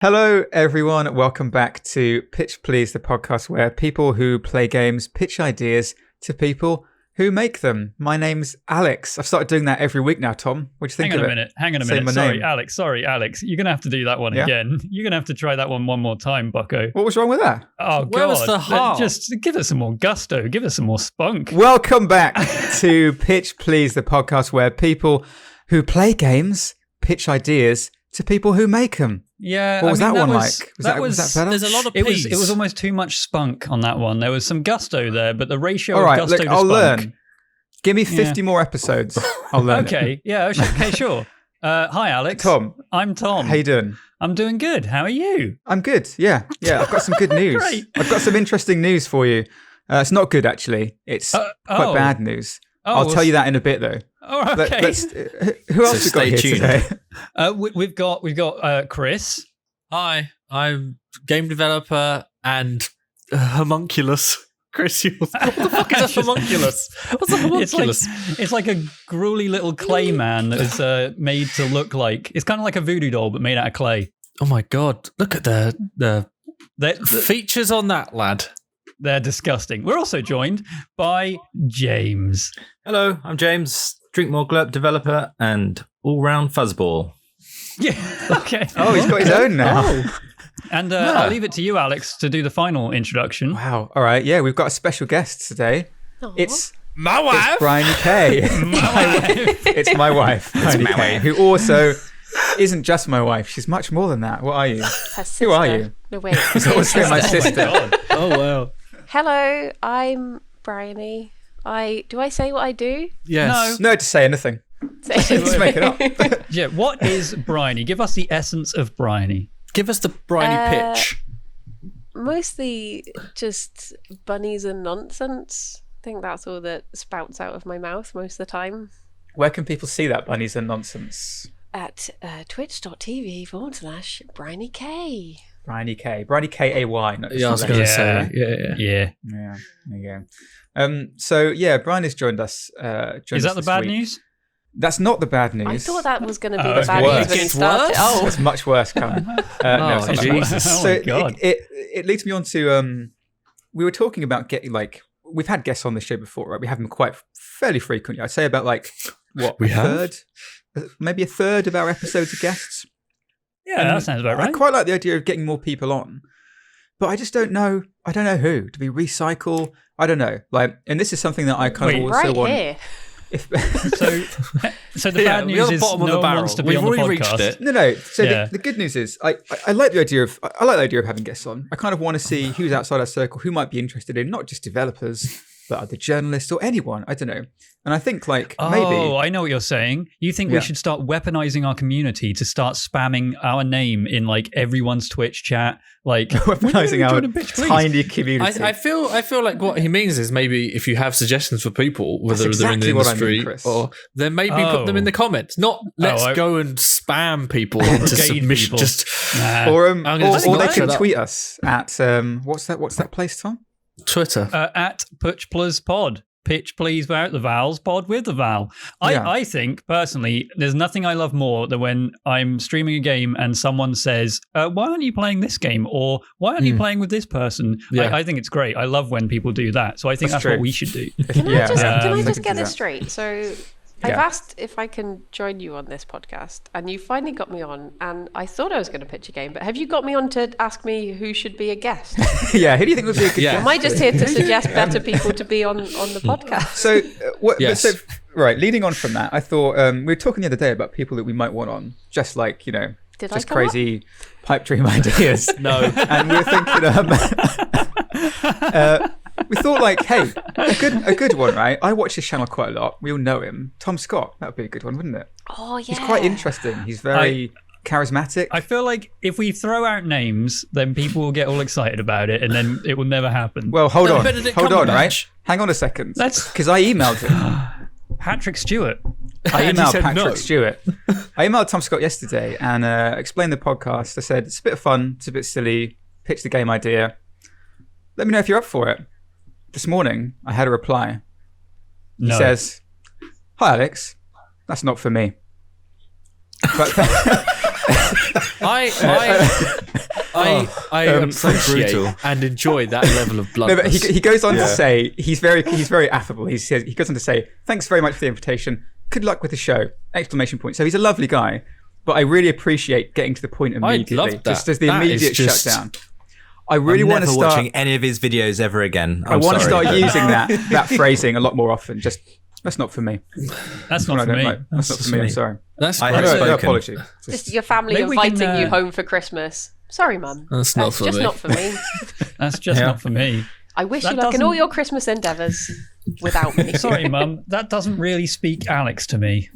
Hello, everyone. Welcome back to Pitch Please, the podcast where people who play games pitch ideas to people who make them. My name's Alex. I've started doing that every week now, Tom. What do you think of it? Hang on a minute. Sorry, Alex. You're going to have to do that one again. You're going to have to try that one more time, bucko. What was wrong with that? Oh, God. Where was the heart? Just give it some more gusto. Give it some more spunk. Welcome back to Pitch Please, the podcast where people who play games pitch ideas to people who make them. Yeah, what was that one like? Was that better? There's a lot of it was almost too much spunk on that one. There was some gusto there, but the ratio All right, of gusto look, to I'll spunk. learn. Give me 50 more episodes. I'll learn. Okay, okay, sure. Hi, Alex. Tom. I'm Tom. How you doing? I'm doing good. How are you? I'm good. Yeah. I've got some good news. Great. I've got some interesting news for you. It's not good, actually. It's quite bad news. I'll tell you that in a bit, though. Oh, okay. Who else we got here today? We've got Chris. Hi, I'm game developer and homunculus. Chris, what the fuck is a homunculus? What's a homunculus? It's like a gruely little clay man that is made to look like... It's kind of like a voodoo doll, but made out of clay. Oh my God, look at the features on that lad. They're disgusting. We're also joined by James. Hello, I'm James, Drinkmore Glurp developer and all-round fuzzball. Yeah, okay. Oh, he's got his own now. And I'll leave it to you, Alex, to do the final introduction. Wow. All right. Yeah, we've got a special guest today. Aww. It's my wife. It's Briony. It's my wife, Briony, who also isn't just my wife. She's much more than that. What are you? Her sister. Who are you? No, wait. She's also my sister. Oh wow. Hello, I'm Briony. Do I say what I do? Yes. No, to say anything. Just make it up. Yeah, what is Briony? Give us the essence of Briony. Give us the briny pitch. Mostly just bunnies and nonsense. I think that's all that spouts out of my mouth most of the time. Where can people see that bunnies and nonsense? At twitch.tv/brionykay. BrionyKay. BrionyKay. Not just Yeah, I was going to say. Yeah. Yeah. There you go. So yeah, Briony's joined us. Is that the bad news? That's not the bad news. I thought that was going to be Oh, the bad worse. news when it It's started. worse? Oh, It's much worse, Colin. No, it's not that bad. Jesus. Oh, So my God. it leads me on to we were talking about getting we've had guests on the show before, right? We have them fairly frequently. I'd say about maybe a third of our episodes are guests. Yeah, that sounds about right. I quite like the idea of getting more people on, but I just don't know. I don't know who. Do we recycle? I don't know. And this is something that I kind of also right want. here. So the bad news is no one wants to be on the podcast. No. So Yeah. the good news is I like the idea of having guests on. I kind of want to see who's outside our circle, who might be interested in not just developers, but other journalists or anyone. I don't know. And I think maybe. Oh, I know what you're saying. You think Yeah. we should start weaponizing our community to start spamming our name in everyone's Twitch chat, weaponizing our tiny community. I feel like what he means is maybe if you have suggestions for people, whether That's they're in the exactly what I industry mean, Chris. or then maybe put them in the comments. Not let's go and spam people into Brigade submission. people. Just or I'm gonna just they ignore can that. tweet us at what's that place, Tom? Twitter. At Pitch Plus Pod. Pitch please without the vowels, pod with the vowel. I think, personally, there's nothing I love more than when I'm streaming a game and someone says, why aren't you playing this game? Or why aren't you playing with this person? Yeah. I think it's great. I love when people do that. So I think that's true. what we should do. Can I we just can get do this that. straight? So I've asked if I can join you on this podcast, and you finally got me on, and I thought I was going to pitch a game, but have you got me on to ask me who should be a guest? Yeah, who do you think would be a good Yeah. guest? Am I just here to suggest better people to be on the podcast? So, Yes. leading on from that, I thought we were talking the other day about people that we might want on, just Did I just come crazy pipe dream ideas. No. And we were thinking, we thought hey, a good one, right? I watch this channel quite a lot. We all know him, Tom Scott. That would be a good one, wouldn't it? Oh, yeah. He's quite interesting. He's very charismatic. I feel like if we throw out names, then people will get all excited about it, and then it will never happen. Well, hold on, Benedict right? Cumberbatch. Hang on a second. Let's- Because I emailed him. Patrick Stewart. I And he emailed said Patrick no. Stewart. I emailed Tom Scott yesterday and explained the podcast. I said, it's a bit of fun, it's a bit silly, pitch the game idea. Let me know if you're up for it. This morning, I had a reply. He No. says, hi, Alex. That's not for me. But I appreciate brutal. and enjoy that level of No, bluntness. but he goes on to say he's very affable. He goes on to say, "Thanks very much for the invitation. Good luck with the show!" Exclamation point. So he's a lovely guy, but I really appreciate getting to the point immediately. love that. Just as the That immediate is just- shutdown. I really want to never start watching any of his videos ever again. I want to start using that phrasing a lot more often. Just that's not for me. That's not for me. That's not for me. I'm sorry. That's I great. have No spoken. apology. Just your family Maybe we inviting can, you home for Christmas. Sorry, Mum. That's not for just me. not for me. That's just not for me. I wish That you luck in all doesn't- your Christmas endeavours without me. Sorry, Mum. That doesn't really speak Alex to me.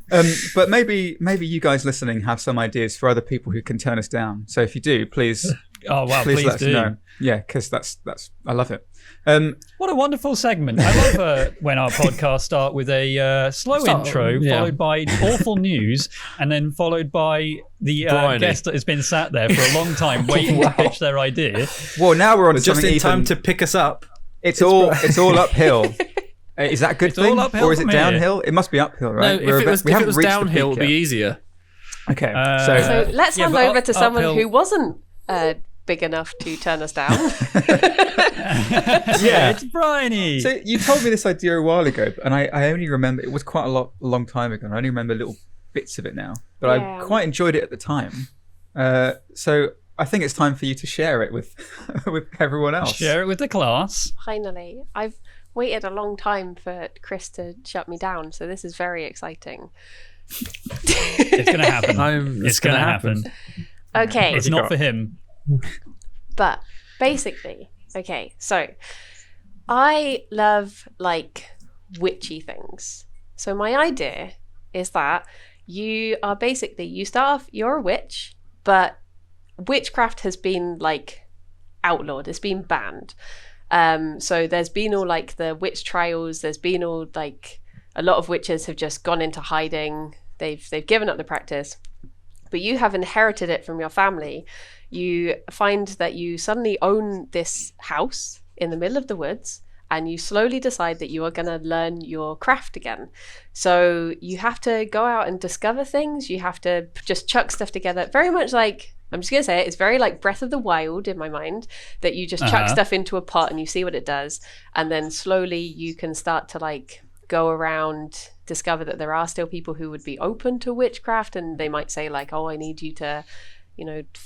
But maybe you guys listening have some ideas for other people who can turn us down. So if you do, please Oh wow, please please let us do. know. Yeah, because that's I love it. What a wonderful segment. I love when our podcasts start with a slow intro, followed by awful news, and then followed by the Briony. guest that has been sat there for a long time waiting to pitch their idea. Well, now we're on to Just something in time even- to pick us up. It's all uphill. Is that a good It's all thing, uphill or is it from here. downhill? It must be uphill, No, right? if it was downhill, it'd be easy. easier. Okay, So let's hand but over to someone uphill- who wasn't big enough to turn us down. yeah. It's Briony. So you told me this idea a while ago, and I only remember it was quite a long time ago. And I only remember little bits of it now, but Yeah. I quite enjoyed it at the time. So I think it's time for you to share it with with everyone else. Share it with the class. Finally, I've waited a long time for Chris to shut me down, so this is very exciting. It's going to happen. It's going to happen. Okay, It's not for him. but basically, okay, so I love like witchy things. So my idea is that you start off, you're a witch, but witchcraft has been like outlawed, it's been banned. So there's been all like the witch trials, there's been all like a lot of witches have just gone into hiding, they've given up the practice, but you have inherited it from your family. You find that you suddenly own this house in the middle of the woods, and you slowly decide that you are going to learn your craft again. So you have to go out and discover things. You have to just chuck stuff together. Very much like, I'm just going to say it, it's very like Breath of the Wild in my mind, that you just chuck stuff into a pot and you see what it does. And then slowly you can start to like go around, discover that there are still people who would be open to witchcraft, and they might say like, oh, I need you to,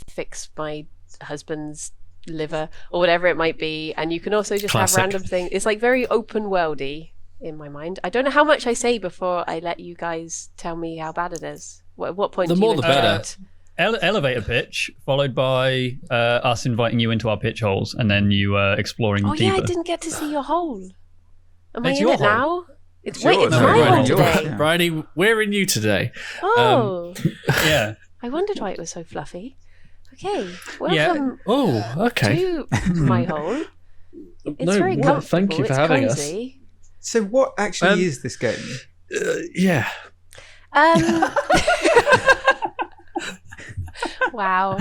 fix my husband's liver or whatever it might be. And you can also just Classic. have random things. It's like very open worldy in my mind. I don't know how much I say before I let you guys tell me how bad it is. At what point The do you more the better. interject? Elevator pitch, followed by us inviting you into our pitch holes, and then you exploring Oh deeper. yeah, I didn't get to see your hole. Am I It's in your it hole. now? It's yours. my No, hole Briony, yours. today. Yeah. Briony, we're in you today. Oh, Yeah. I wondered why it was so fluffy. Okay, Yeah. welcome Oh, okay. to my hole. It's No, very well, comfortable. thank you for it's having cozy. So what actually is this game? Yeah. Wow.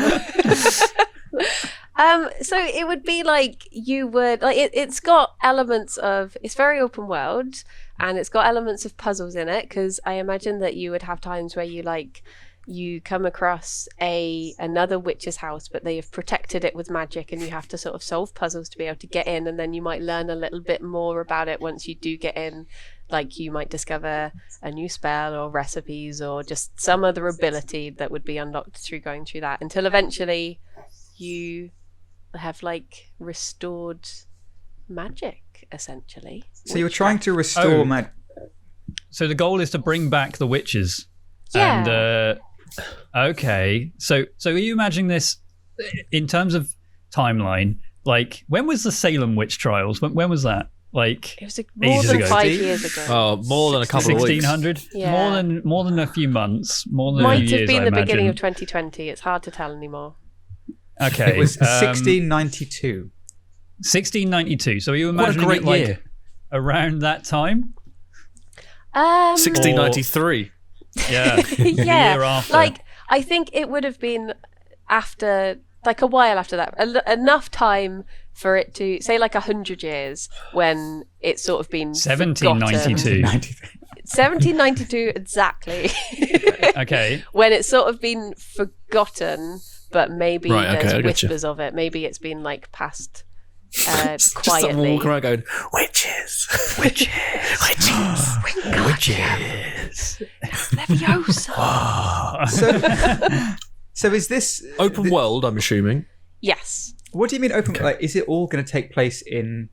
So it would be like you would like it's got elements of, it's very open world, and it's got elements of puzzles in it, because I imagine that you would have times where you come across another witch's house, but they have protected it with magic, and you have to sort of solve puzzles to be able to get in, and then you might learn a little bit more about it once you do get in. Like you might discover a new spell or recipes or just some other ability that would be unlocked through going through that, until eventually you have like restored magic, essentially. So you're trying to restore magic. So the goal is to bring back the witches. Yeah. And okay. So are you imagining this in terms of timeline? Like, when was the Salem witch trials? When was that? Like, It was like more ages than ago. 5 years ago. Oh, more than a couple of weeks. 1600? Yeah. More than a few months. More than a Might few have years, been I the beginning imagine. of 2020. It's hard to tell anymore. Okay. It was 1692. 1692. So are you What a imagining great it like year. around that time? 1693. Yeah. The Yeah, year after. like I think it would have been after, like a while after that, enough time for it to say like 100 years, when it's sort of been 1792. 93. 1792 exactly. Okay. When it's sort of been forgotten, but maybe Right, okay, I there's get you. whispers of it. Maybe it's been like passed Just like quietly. walking around going, witches, witches, witches, witches. Leviosa. So is this Open world, I'm assuming. Yes. What do you mean open? Okay. Like, is it all going to take place in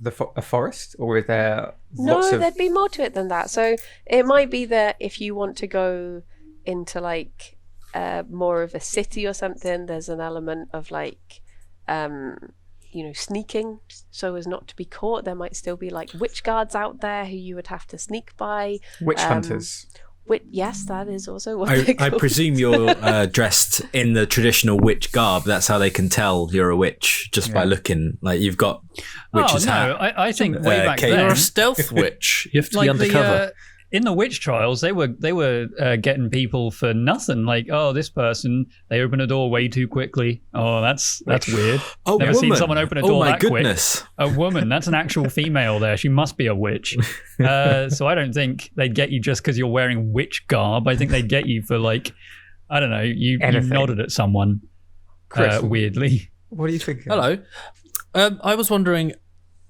a forest, or is there No, lots of? there'd be more to it than that. So it might be that if you want to go into like more of a city or something, there's an element of like sneaking so as not to be caught. There might still be like witch guards out there who you would have to sneak by. Witch hunters. Yes, that is also what I they're called. presume you're dressed in the traditional witch garb. That's how they can tell you're a witch, just by looking. Like, you've got witch's hat. I think way back Kate, then, You're a stealth witch. You have to be like undercover. in the witch trials, they were getting people for nothing. Like, oh, this person, they opened a door way too quickly. Oh, that's weird. Oh, Never seen someone open a door oh my that goodness. quick. A woman, that's an actual female there. She must be a witch. So I don't think they'd get you just because you're wearing witch garb. I think they'd get you for like, I don't know, you nodded at someone Chris, weirdly. What are you thinking? Hello. I was wondering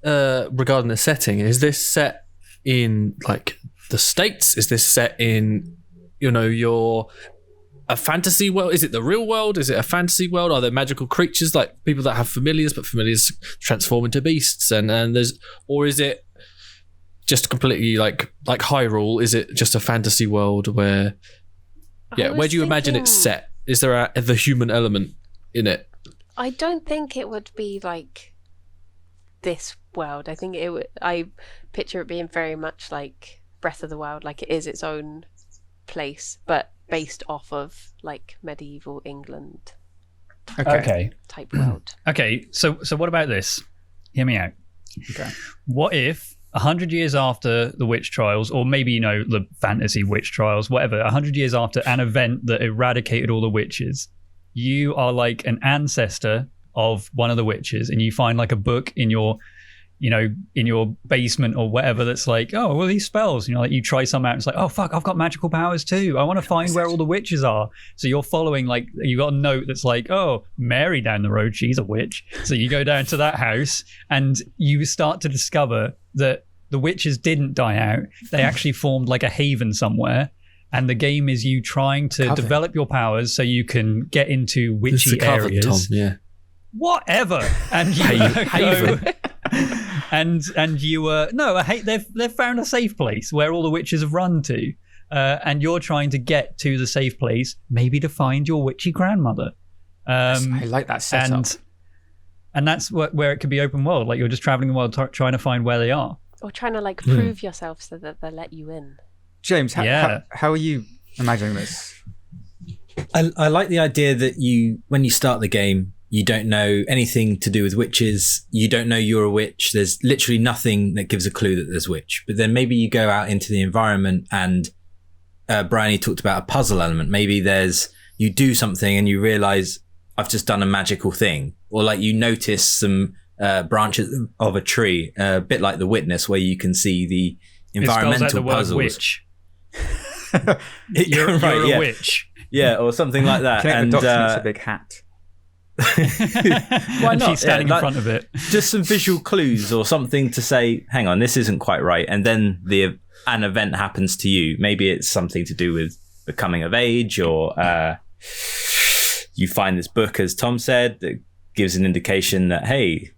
regarding the setting. Is this set in like the States? Is this set in, a fantasy world? Is it the real world? Is it a fantasy world? Are there magical creatures like people that have familiars, but familiars transform into beasts? And or is it just completely like Hyrule? Is it just a fantasy world where? Yeah, where do you imagine it's set? Is there the human element in it? I don't think it would be like this world. I think I picture it being very much like Breath of the Wild, like it is its own place, but based off of like medieval England Okay. type world. Okay, so what about this? Hear me out. Okay. What if 100 years after the witch trials, or maybe, the fantasy witch trials, whatever, 100 years after an event that eradicated all the witches, you are like an ancestor of one of the witches, and you find like a book in your basement or whatever that's like, oh, well, these spells, like you try some out, it's like, oh fuck, I've got magical powers too, I want to find where all the witches are. So you're following, like, you got a note that's like, oh, Mary down the road, she's a witch. So you go down to that house and you start to discover that the witches didn't die out, they actually formed like a haven somewhere, and the game is you trying to Coven. develop your powers so you can get into It's witchy the Coven, areas. Tom, yeah. Whatever. And you Haven. and you they've found a safe place where all the witches have run to, and you're trying to get to the safe place, maybe to find your witchy grandmother. I like that setup. And that's where it could be open world, like you're just traveling the world trying to find where they are. Or trying to like prove yourself so that they let you in. James, Yeah. how are you imagining this? I like the idea that when you start the game, you don't know anything to do with witches. You don't know you're a witch. There's literally nothing that gives a clue that there's witch. But then maybe you go out into the environment, and Briony talked about a puzzle element. Maybe you do something and you realize I've just done a magical thing, or like you notice some branches of a tree, a bit like The Witness, where you can see the environmental it spells out the word puzzles. witch. You're a witch. Yeah, or something like that. Connect And the dots and it's a big hat. why And not? she's standing Yeah, in front of it. just some visual clues or something to say, hang on, this isn't quite right. And then an event happens to you. Maybe it's something to do with becoming of age, or you find this book, as Tom said, that gives an indication that, hey,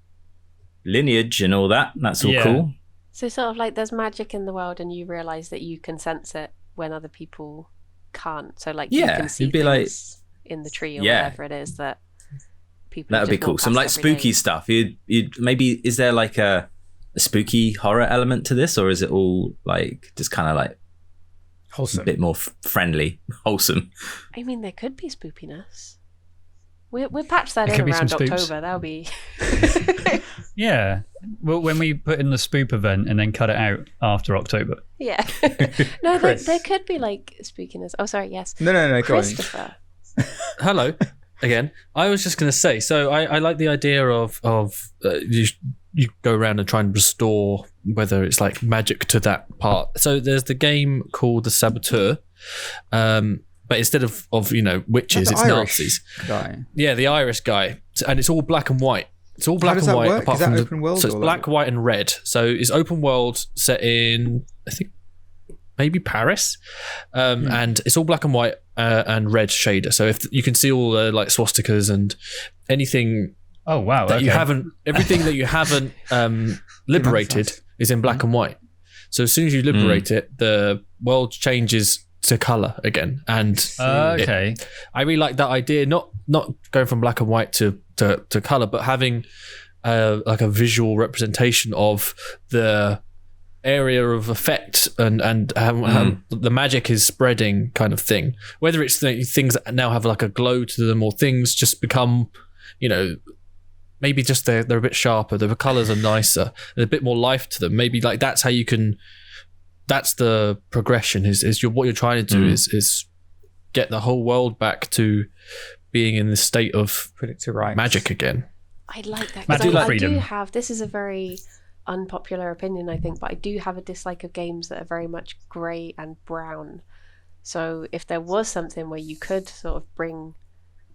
lineage and all that. That's all cool. So sort of like there's magic in the world and you realise that you can sense it when other people can't. So like you can see it'd be like, things in the tree or Yeah. whatever it is that people that would be just cool. walk Some past like every spooky day. stuff. You'd maybe, is there like a spooky horror element to this, or is it all like just kind of like a Wholesome. bit more friendly, wholesome? I mean, there could be spoopiness. We'll patch that There in could be some around spooks. October. That'll be. Yeah. Well, when we put in the spoop event and then cut it out after October. Yeah. No, there Chris. could be like spookiness. Oh, sorry. Yes. No, go on. Christopher. Hello again. I was just going to say, so I like the idea of you go around and try and restore whether it's like magic to that part. So there's the game called The Saboteur, but instead of witches, it's Nazis. Guy. Yeah, the Irish guy, and it's all black and white. It's all black How does and that white. work? Apart Is that from open world? so it's or black, white, and red. So it's open world set in, I think, maybe Paris, and it's all black and white and red shader. So if you can see all the like swastikas and anything. Oh wow! That you haven't, everything that you haven't liberated is in black and white. So as soon as you liberate it, the world changes to color again. And okay, I really like that idea. Not going from black and white to color, but having like a visual representation of the area of effect and how the magic is spreading, kind of thing. Whether it's things that now have like a glow to them, or things just become, maybe just they're a bit sharper, the colors are nicer, there's a bit more life to them. Maybe like that's how you can. That's the progression. What you're trying to do is get the whole world back to being in this state of put it to right magic again. I like that. Magical I freedom. do have. This is a very unpopular opinion, I think, but I do have a dislike of games that are very much grey and brown. So if there was something where you could sort of bring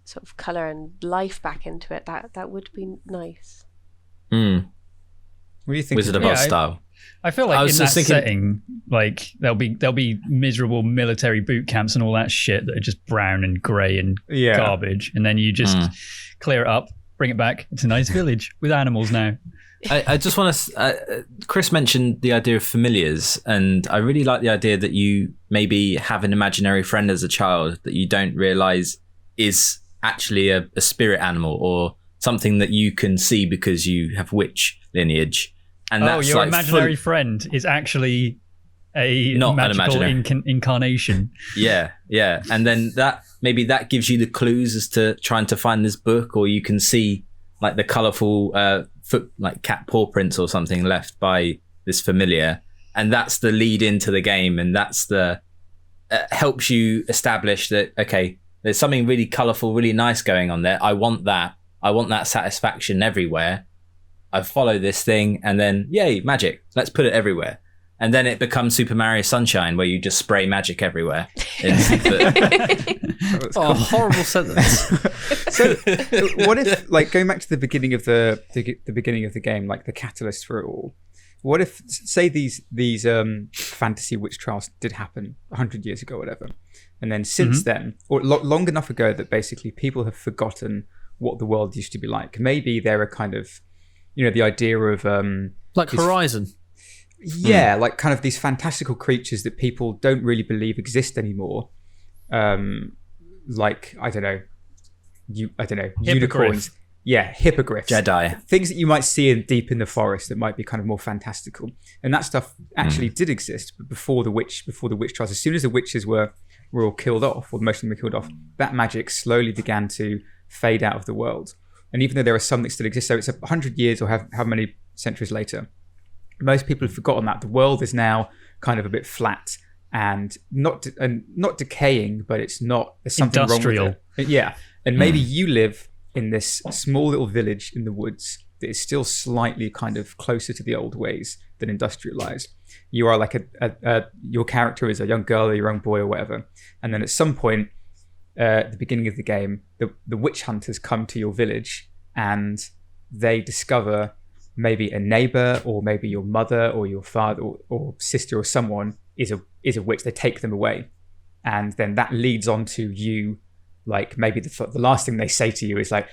sort of colour and life back into it, that would be nice. What do you think? Wizard of Oz style. I feel like in that setting, like there'll be miserable military boot camps and all that shit that are just brown and grey and garbage, and then you just clear it up, bring it back. It's a nice village with animals now. I just want to. Chris mentioned the idea of familiars, and I really like the idea that you maybe have an imaginary friend as a child that you don't realise is actually a spirit animal or something that you can see because you have witch lineage. And that's your like imaginary friend is actually a not magical incarnation. Yeah. And then that gives you the clues as to trying to find this book, or you can see like the colourful foot, like cat paw prints or something left by this familiar, and that's the lead into the game, and that's the helps you establish that okay, there's something really colourful, really nice going on there. I want that satisfaction everywhere. I follow this thing, and then yay, magic. Let's put it everywhere. And then it becomes Super Mario Sunshine, where you just spray magic everywhere. Horrible sentence. So, what if, like, going back to the beginning of the beginning of the game, like the catalyst for it all? What if, say, these fantasy witch trials did happen 100 years ago, or whatever, and then since then, or long enough ago that basically people have forgotten what the world used to be like. Maybe they're a kind of, the idea of like Horizon. Yeah, like kind of these fantastical creatures that people don't really believe exist anymore. Like I don't know, unicorns. Yeah, hippogriffs. Jedi. Things that you might see deep in the forest that might be kind of more fantastical. And that stuff actually did exist, but before the witch trials. As soon as the witches were all killed off, or most of them were killed off, that magic slowly began to fade out of the world. And even though there are some that still exist, so it's 100 years or how many centuries later, most people have forgotten that the world is now kind of a bit flat and not decaying, but it's not. There's something industrial. wrong with it. Yeah, and maybe you live in this small little village in the woods that is still slightly kind of closer to the old ways than industrialized. You are like your character is a young girl or a young boy or whatever, and then at some point, at the beginning of the game, the witch hunters come to your village and they discover maybe a neighbor or maybe your mother or your father or sister or someone is a witch. They take them away, and then that leads on to you. Like maybe the last thing they say to you is like,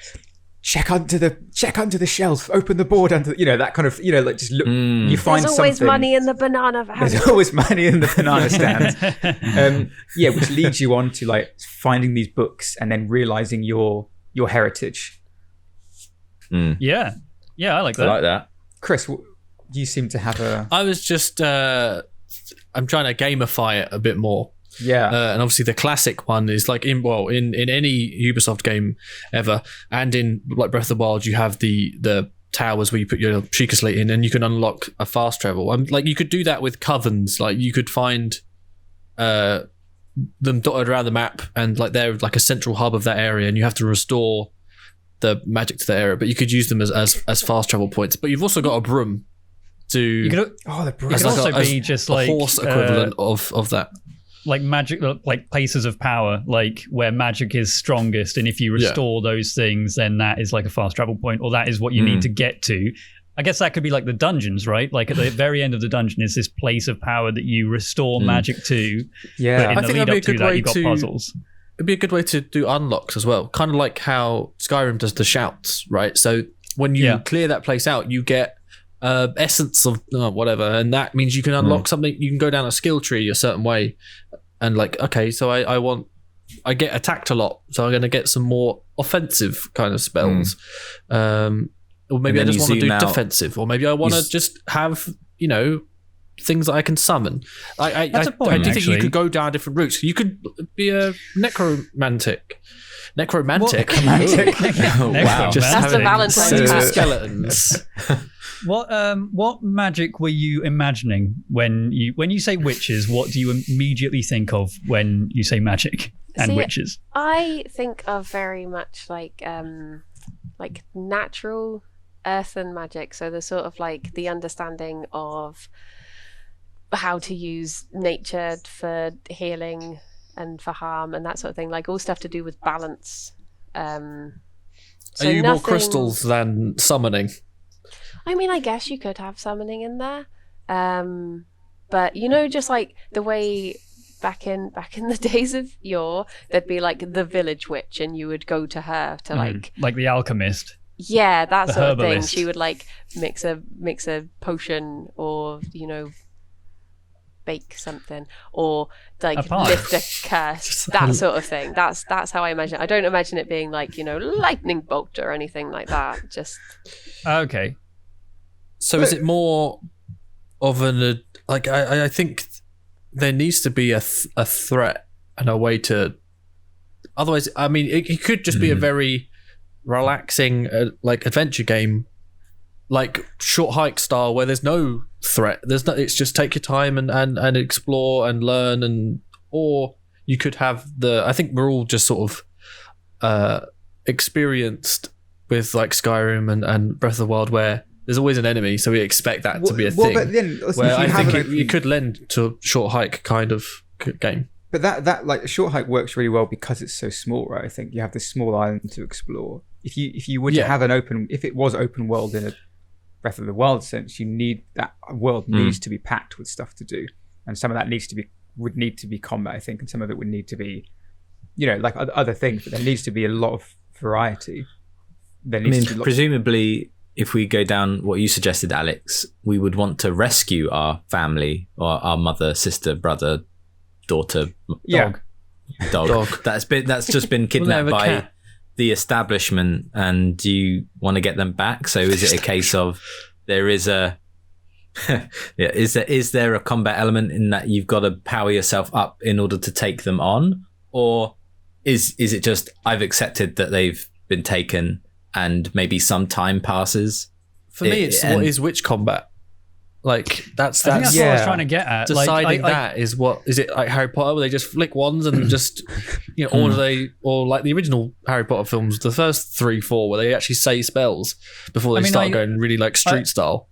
check under the shelf, open the board under, that kind of, like just look. You find There's always something. money in the banana van. There's always money in the banana stand. Which leads you on to like finding these books and then realizing your heritage. Yeah, I like that. I like that. Chris, you seem to have a. I was just I'm trying to gamify it a bit more. Yeah, and obviously the classic one is like in any Ubisoft game ever, and in like Breath of the Wild, you have the towers where you put your Sheikah Slate in, and you can unlock a fast travel. Like you could do that with covens. Like you could find them dotted around the map, and like they're like a central hub of that area, and you have to restore the magic to the area. But you could use them as fast travel points. But you've also got a broom. do. You could, Oh, the it Briony. could also be just like horse equivalent of that. like magic, like places of power, like where magic is strongest, and if you restore those things, then that is like a fast travel point, or that is what you need to get to. I guess that could be like the dungeons, right? Like at the very end of the dungeon is this place of power that you restore magic to. Yeah, but in I the think lead that'd be up a to good that, way you've got to- puzzles. It'd be a good way to do unlocks as well, kind of like how Skyrim does the shouts, right? So when you clear that place out, you get essence of whatever, and that means you can unlock something. You can go down a skill tree a certain way, and like, okay, so I get attacked a lot, so I'm going to get some more offensive kind of spells. Or maybe I just want to do defensive, or maybe I want to just have, things that I can summon. I do think you could go down different routes. You could be a necromantic. Necromantic? Wow. Just That's the having Valentine's card. skeletons. What magic were you imagining when you say witches? What do you immediately think of when you say magic and witches? I think of very much like natural earthen magic. So the sort of like the understanding of how to use nature for healing and for harm and that sort of thing. Like all stuff to do with balance. Are you more crystals than summoning? I mean, I guess you could have summoning in there, but just like the way back in the days of yore, there'd be like the village witch, and you would go to her to like the alchemist. Yeah, that the sort of thing. herbalist. She would like mix a potion, or bake something, or like A pie. lift a curse, that sort of thing. That's how I imagine it. I don't imagine it being like lightning bolt or anything like that. Just Okay. So is it more of an like? I think there needs to be a threat and a way to. Otherwise, I mean, it could just be a very relaxing like adventure game, like short hike style, where there's no threat. There's no. It's just take your time and explore and learn, or you could have I think we're all just sort of experienced with like Skyrim and Breath of the Wild, where there's always an enemy, so we expect that to be a thing. But then, where I think it could lend to a short hike kind of game. But that like a short hike works really well because it's so small, right? I think you have this small island to explore. If you were to have if it was open world in a Breath of the Wild sense, that world needs to be packed with stuff to do, and some of that would need to be combat, I think, and some of it would need to be, like other things. But there needs to be a lot of variety. Presumably, if we go down what you suggested, Alex, we would want to rescue our family or our mother, sister, brother, daughter, dog. That's just been kidnapped by cat. the establishment, and you want to get them back. So is it a case of there is a is there a combat element in that you've got to power yourself up in order to take them on, or is it just I've accepted that they've been taken and maybe some time passes? For me, it's what is witch combat. Like that's I think that's what I was trying to get at. Deciding that is what is it like Harry Potter where they just flick wands and just or like the original Harry Potter films, the first 3-4 where they actually say spells before they start going really like street style.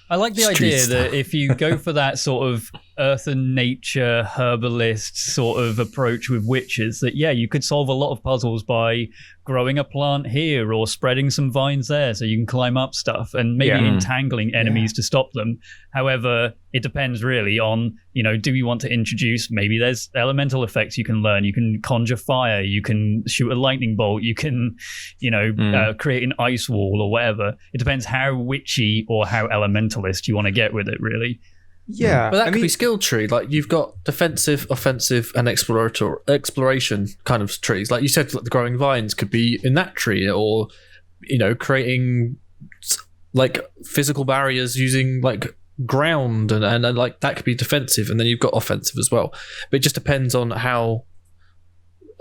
I like the idea that if you go for that sort of earth and nature herbalist sort of approach with witches, that you could solve a lot of puzzles by growing a plant here or spreading some vines there so you can climb up stuff and maybe entangling enemies to stop them. However, it depends really on, do you want to introduce, maybe there's elemental effects you can learn. You can conjure fire, you can shoot a lightning bolt, you can, create an ice wall or whatever. It depends how witchy or how elementalist you want to get with it, really. Yeah, but that could be skill tree. Like you've got defensive, offensive, and exploration kind of trees. Like you said, like the growing vines could be in that tree, or creating like physical barriers using like ground, and like that could be defensive, and then you've got offensive as well. But it just depends on how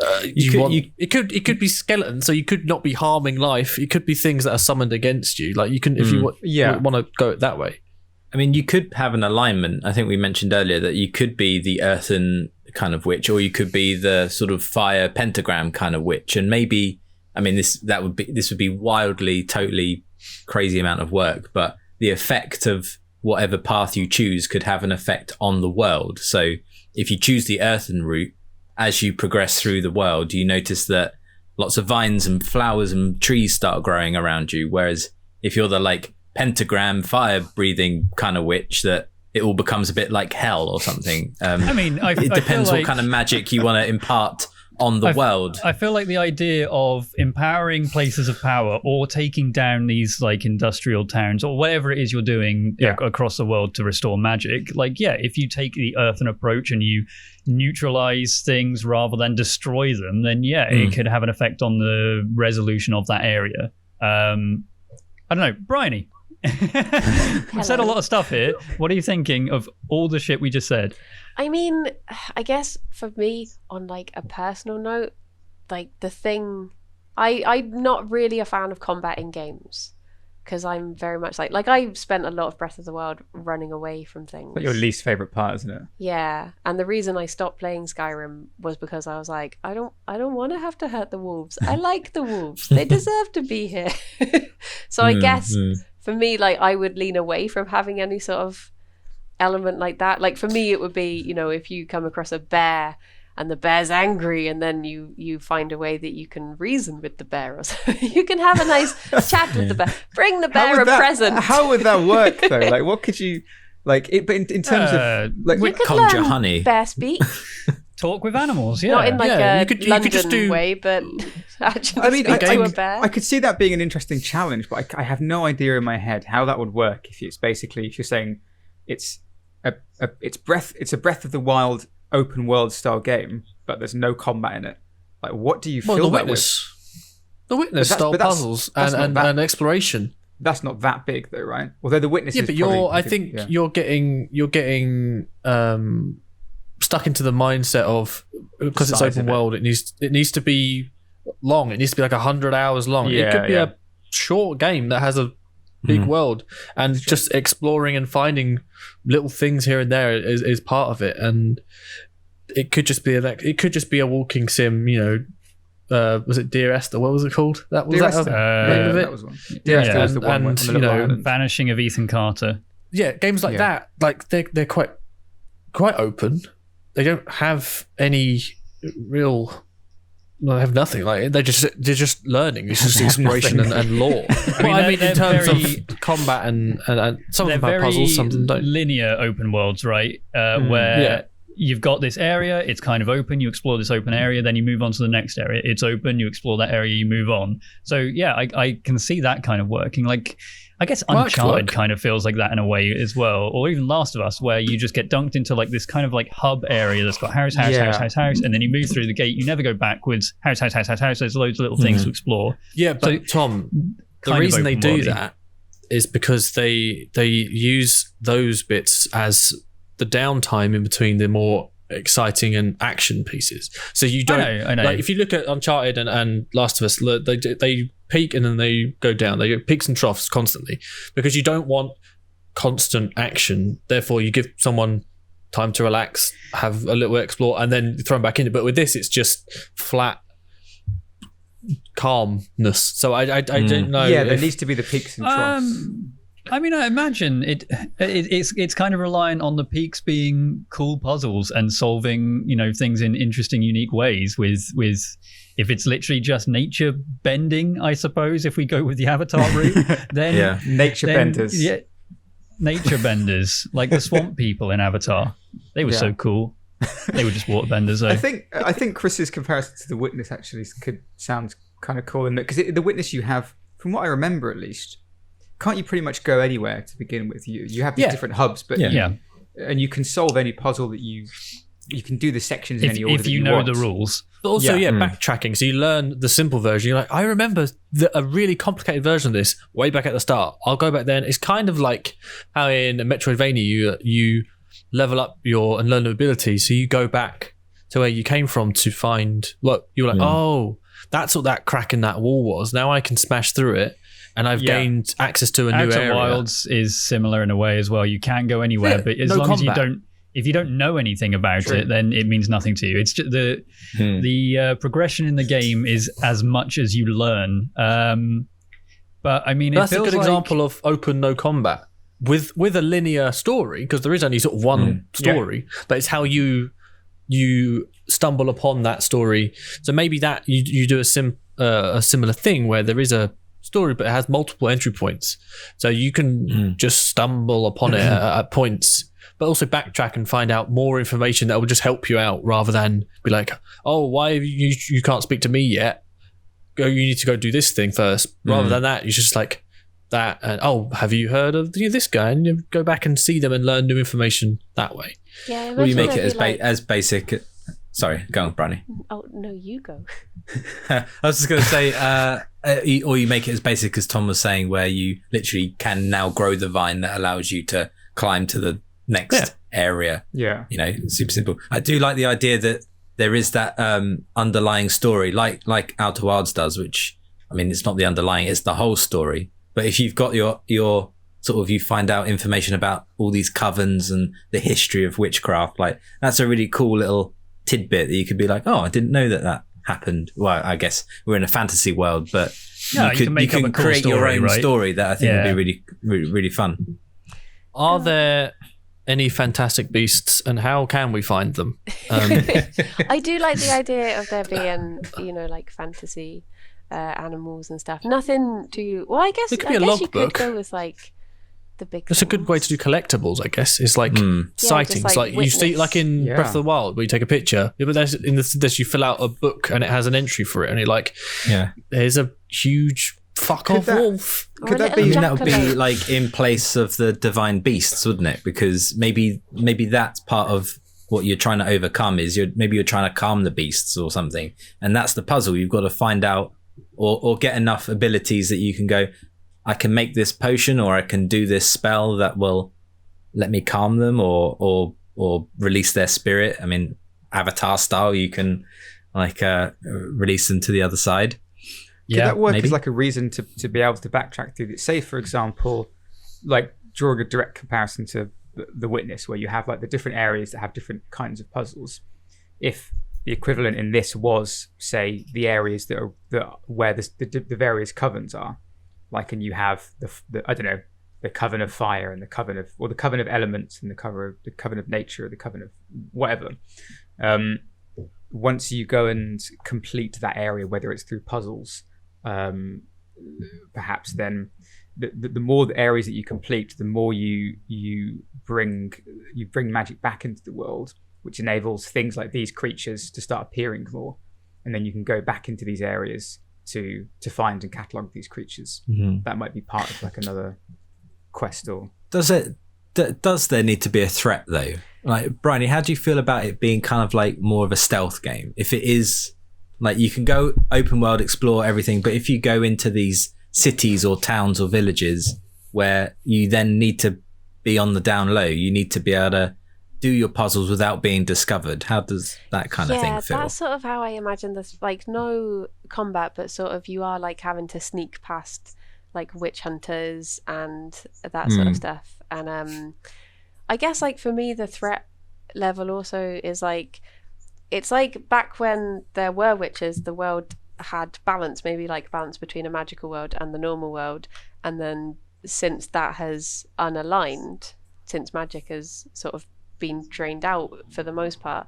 it could be skeletons, so you could not be harming life. It could be things that are summoned against you. Like you can if you want to go it that way. I mean, you could have an alignment. I think we mentioned earlier that you could be the earthen kind of witch, or you could be the sort of fire pentagram kind of witch. And maybe, I mean, this would be wildly, totally crazy amount of work. But the effect of whatever path you choose could have an effect on the world. So if you choose the earthen route, as you progress through the world, you notice that lots of vines and flowers and trees start growing around you. Whereas if you're the like pentagram fire breathing kind of witch, that it all becomes a bit like hell or something. It depends what kind of magic you want to impart on the world. I feel like the idea of empowering places of power or taking down these like industrial towns or whatever it is you're doing across the world to restore magic, like, if you take the earthen approach and you neutralize things rather than destroy them, then it could have an effect on the resolution of that area. I don't know, Briony. We've said a lot of stuff here. What are you thinking of all the shit we just said? I mean, I guess for me, on like a personal note, like the thing, I'm not really a fan of combat in games because I'm very much like I've spent a lot of Breath of the Wild running away from things. But your least favorite part, isn't it? Yeah, and the reason I stopped playing Skyrim was because I was like, I don't want to have to hurt the wolves. I like the wolves; they deserve to be here. So I guess for me, like I would lean away from having any sort of element like that. Like for me, it would be, if you come across a bear and the bear's angry, and then you find a way that you can reason with the bear, or something. You can have a nice chat with the bear. Bring the bear a present. How would that work though? Like, what could you like? But in terms of like, you could conjure learn honey, bear speak. Talk with animals, Not in like a you could London just do way, but actually speak to a bear. I could see that being an interesting challenge, but I have no idea in my head how that would work. If you're saying it's a Breath of the Wild open world style game, but there's no combat in it. Like, what do you fill that with? The Witness style puzzles and exploration. That's not that big though, right? Although the Witness, but you're getting stuck into the mindset of, because it's open world, it needs to be long. It needs to be like 100 hours long. It could be a short game that has a big world, and just exploring and finding little things here and there is part of it. And it could just be a walking sim. Was it Dear Esther? What was it called? That was that was one. Dear Esther was the one on the little island. Vanishing of Ethan Carter. Yeah, games like that, like they're quite open. They don't have any real. Well, they have nothing. Like they're just learning. It's just exploration and lore. I mean, in terms of combat and some of them have puzzles, some of them don't. Linear open worlds, right? Where you've got this area, it's kind of open. You explore this open area, then you move on to the next area. It's open. You explore that area, you move on. So I can see that kind of working. Like, I guess Uncharted kind of feels like that in a way as well, or even Last of Us, where you just get dunked into like this kind of like hub area that's got house, and then you move through the gate. You never go backwards. House. There's loads of little things to explore. Yeah, but so, Tom, the reason they do that is because they use those bits as the downtime in between the more exciting and action pieces. So you don't I know. Like if you look at Uncharted and Last of Us, they peak and then they go down. They get peaks and troughs constantly because you don't want constant action. Therefore, you give someone time to relax, have a little explore, and then throw them back in. But with this, it's just flat calmness. So I don't know. Yeah, there needs to be the peaks and troughs. I mean, I imagine it's kind of reliant on the peaks being cool puzzles and solving, things in interesting, unique ways. With if it's literally just nature bending, I suppose, if we go with the Avatar route, then nature benders. Yeah, nature benders, like the swamp people in Avatar. They were so cool. They were just water benders, though. I think Chris's comparison to The Witness actually could sound kind of cool, because The Witness, you have, from what I remember at least, can't you pretty much go anywhere to begin with? You have these different hubs, but and you can solve any puzzle that you can do the sections in any order if you know the rules. But also, backtracking. So you learn the simple version. You're like, I remember a really complicated version of this way back at the start. I'll go back then. It's kind of like how in Metroidvania you level up and learn the abilities. So you go back to where you came from to find. Look, you're like, oh, that's what that crack in that wall was. Now I can smash through it. And I've gained access to a new area. Outer Wilds is similar in a way as well. You can go anywhere, but as long as if you don't know anything about it, then it means nothing to you. It's just the progression in the game is as much as you learn. But I mean, that's a good example of open no combat. with a linear story, because there is only sort of one story, but it's how you stumble upon that story. So maybe that you do a similar thing where there is a story but it has multiple entry points, so you can just stumble upon it at points, but also backtrack and find out more information that will just help you out, rather than be like, oh, why you can't speak to me yet, you need to go do this thing first. Rather than that, you're just like that, and oh, have you heard of this guy, and you go back and see them and learn new information that way. Yeah, or you make it as basic. Sorry, go on, Briony. Oh no, you go. I was just going to say, or you make it as basic as Tom was saying, where you literally can now grow the vine that allows you to climb to the next area. Yeah, super simple. I do like the idea that there is that underlying story, like Outer Wilds does, which, I mean, it's not the underlying, it's the whole story. But if you've got your sort of, you find out information about all these covens and the history of witchcraft, like that's a really cool little tidbit that you could be like, oh, I didn't know that happened. Well, I guess we're in a fantasy world, but you can create your own story that I think would be really, really, really fun. Are there any fantastic beasts, and how can we find them? I do like the idea of there being, like fantasy animals and stuff. Nothing too. Well, I guess it could be a logbook. You could go with like the big. That's a good way to do collectibles, I guess. It's like sightings, like you see, like in Breath of the Wild, where you take a picture. Yeah, but in this, you fill out a book and it has an entry for it, and you're like, there's a huge wolf. Could that be? That would be like in place of the divine beasts, wouldn't it? Because maybe that's part of what you're trying to overcome. Is you're trying to calm the beasts or something, and that's the puzzle. You've got to find out or get enough abilities that you can go, I can make this potion, or I can do this spell that will let me calm them or release their spirit. I mean, Avatar style, you can like release them to the other side. Could that work as like a reason to be able to backtrack through? Say, for example, like drawing a direct comparison to the Witness, where you have like the different areas that have different kinds of puzzles. If the equivalent in this was, say, the areas where the various covens are, like, and you have the I don't know, the Coven of Fire and the Coven of Elements and the Coven of Nature, or the Coven of whatever. Once you go and complete that area, whether it's through puzzles, perhaps then the more the areas that you complete, the more you bring magic back into the world, which enables things like these creatures to start appearing more, and then you can go back into these areas to find and catalog these creatures. That might be part of like another quest. Or does there need to be a threat though? Like, Briony, how do you feel about it being kind of like more of a stealth game? If it is like, you can go open world, explore everything, but if you go into these cities or towns or villages where you then need to be on the down low, you need to be able to do your puzzles without being discovered. How does that kind of thing feel? That's sort of how I imagine this. Like, no combat, but sort of you are like having to sneak past like witch hunters and that sort of stuff. And I guess like for me, the threat level also is like, it's like back when there were witches, the world had balance, maybe like balance between a magical world and the normal world. And then since that has unaligned, since magic has sort of been drained out for the most part,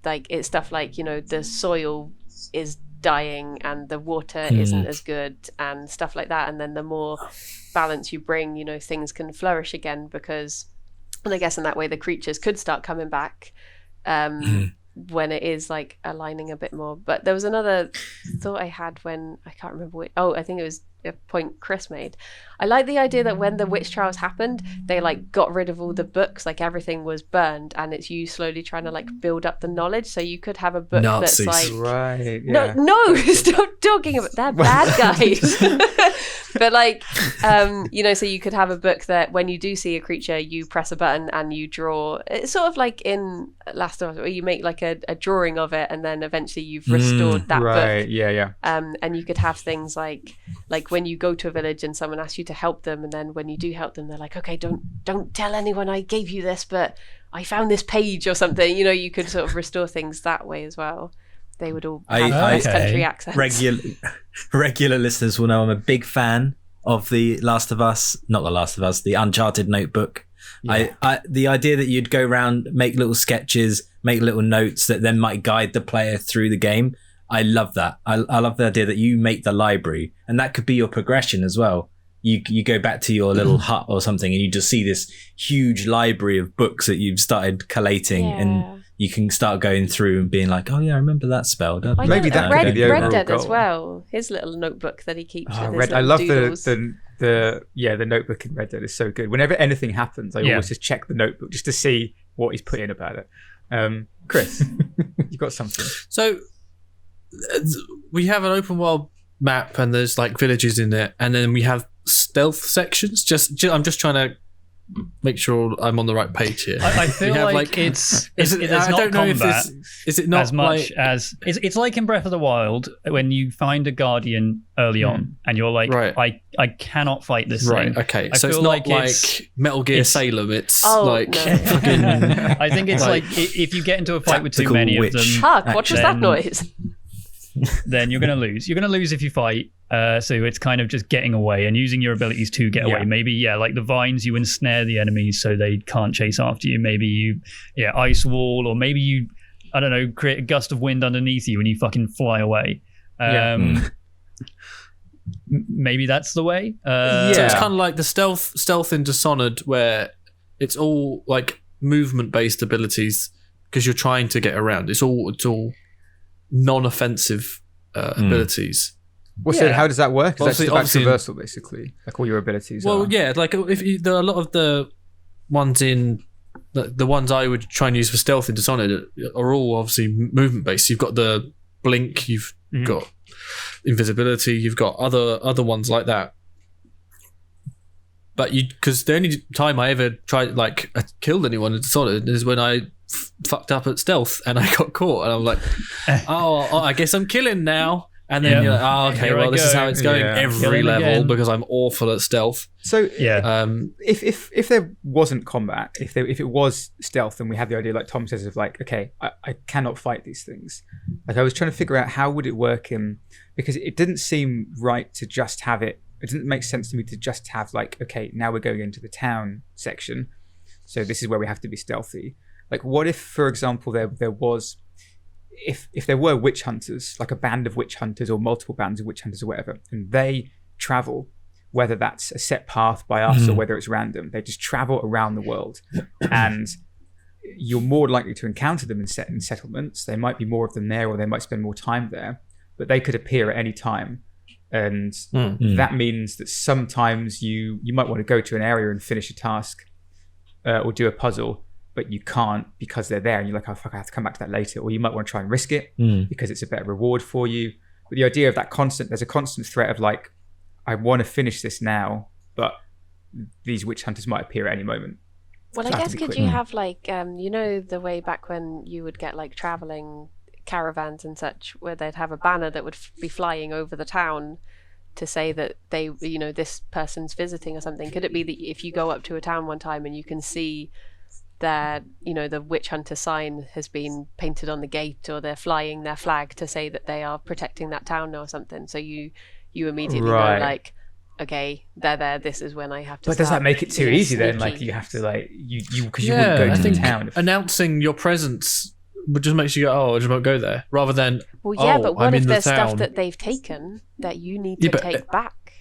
like it's stuff like, the soil is dying and the water isn't as good and stuff like that. And then the more balance you bring, things can flourish again, because, and I guess in that way the creatures could start coming back when it is like aligning a bit more. But there was another thought I had when I can't remember I think it was a point Chris made. I like the idea that when the witch trials happened, they like got rid of all the books, like everything was burned, and it's you slowly trying to like build up the knowledge. So you could have a book Nazis. that's like right, yeah. no stop talking about that. Bad guys. But like so you could have a book that when you do see a creature, you press a button and you draw. It's sort of like in Last of Us, where you make like a drawing of it, and then eventually you've restored that book. Right, yeah. And you could have things like when you go to a village and someone asks you to help them, and then when you do help them, they're like, okay, don't tell anyone I gave you this, but I found this page or something. You could sort of restore things that way as well. They would all have West Country accents. Regular listeners will know I'm a big fan of the Last of Us, not the Last of Us, the Uncharted notebook. Yeah. The idea that you'd go around, make little sketches, make little notes that then might guide the player through the game. I love that. I love the idea that you make the library, and that could be your progression as well. You go back to your little hut or something, and you just see this huge library of books that you've started collating, and you can start going through and being like, oh yeah, I remember that spell. Maybe that could be the overall Red Dead goal as well. His little notebook that he keeps. Oh, with his I love doodles. the notebook in Red Dead is so good. Whenever anything happens, I always just check the notebook just to see what he's put in about it. Chris, you got something? So we have an open world map, and there's like villages in it, and then we have stealth sections. I'm just trying to make sure I'm on the right page here. I feel like it's not combat. Is it not as much as it's like in Breath of the Wild when you find a guardian early on, and you're like, right. I cannot fight this right. thing. Okay, so it's not like Metal Gear Salem. It's fucking. I think it's like if you get into a fight with too many of them. Hug, what was that noise? Then you're going to lose. You're going to lose if you fight. So it's kind of just getting away and using your abilities to get away. Maybe, like the vines, you ensnare the enemies so they can't chase after you. Maybe you, ice wall, or maybe you, I don't know, create a gust of wind underneath you and you fucking fly away. Maybe that's the way. So it's kind of like the stealth in Dishonored, where it's all like movement-based abilities because you're trying to get around. It's all non-offensive abilities. Well, so how does that work? Is that just back traversal, basically? Like all your abilities are? Like there are a lot of the ones in the ones I would try and use for stealth in Dishonored are all obviously movement-based. You've got the blink, you've got invisibility, you've got other ones like that. But because the only time I ever tried, like, I killed anyone in Dishonored is when I fucked up at stealth and I got caught, and I'm like, oh, I guess I'm killing now. And then you're like, oh, okay, Here this is how it's going every level again. because I'm awful at stealth. So if there wasn't combat, if it was stealth, and we had the idea, like Tom says, of like, okay, I cannot fight these things. Like I was trying to figure out how would it work because it didn't seem right to just have it. It didn't make sense to me to just have like, okay, now we're going into the town section, so this is where we have to be stealthy. Like, what if, for example, there was. If there were witch hunters, like a band of witch hunters or multiple bands of witch hunters or whatever, and they travel, whether that's a set path by us or whether it's random, they just travel around the world, and you're more likely to encounter them in settlements. There might be more of them there, or they might spend more time there, but they could appear at any time. And that means that sometimes you might want to go to an area and finish a task or do a puzzle, but you can't because they're there, and you're like, oh fuck, I have to come back to that later. Or you might want to try and risk it because it's a better reward for you. But the idea of that there's a constant threat of like, I want to finish this now, but these witch hunters might appear at any moment. Well, I guess could you have like, the way back when you would get like traveling caravans and such, where they'd have a banner that would be flying over the town to say that they, this person's visiting or something. Could it be that if you go up to a town one time and you can see that the witch hunter sign has been painted on the gate, or they're flying their flag to say that they are protecting that town or something, so you immediately know like, okay, they're there, this is when I have to. But does that make it too easy then? Like you have to like you because you wouldn't go to the town. Announcing your presence just makes you go, oh, I just won't go there, rather than but what if there's town. stuff that they've taken that you need to take back?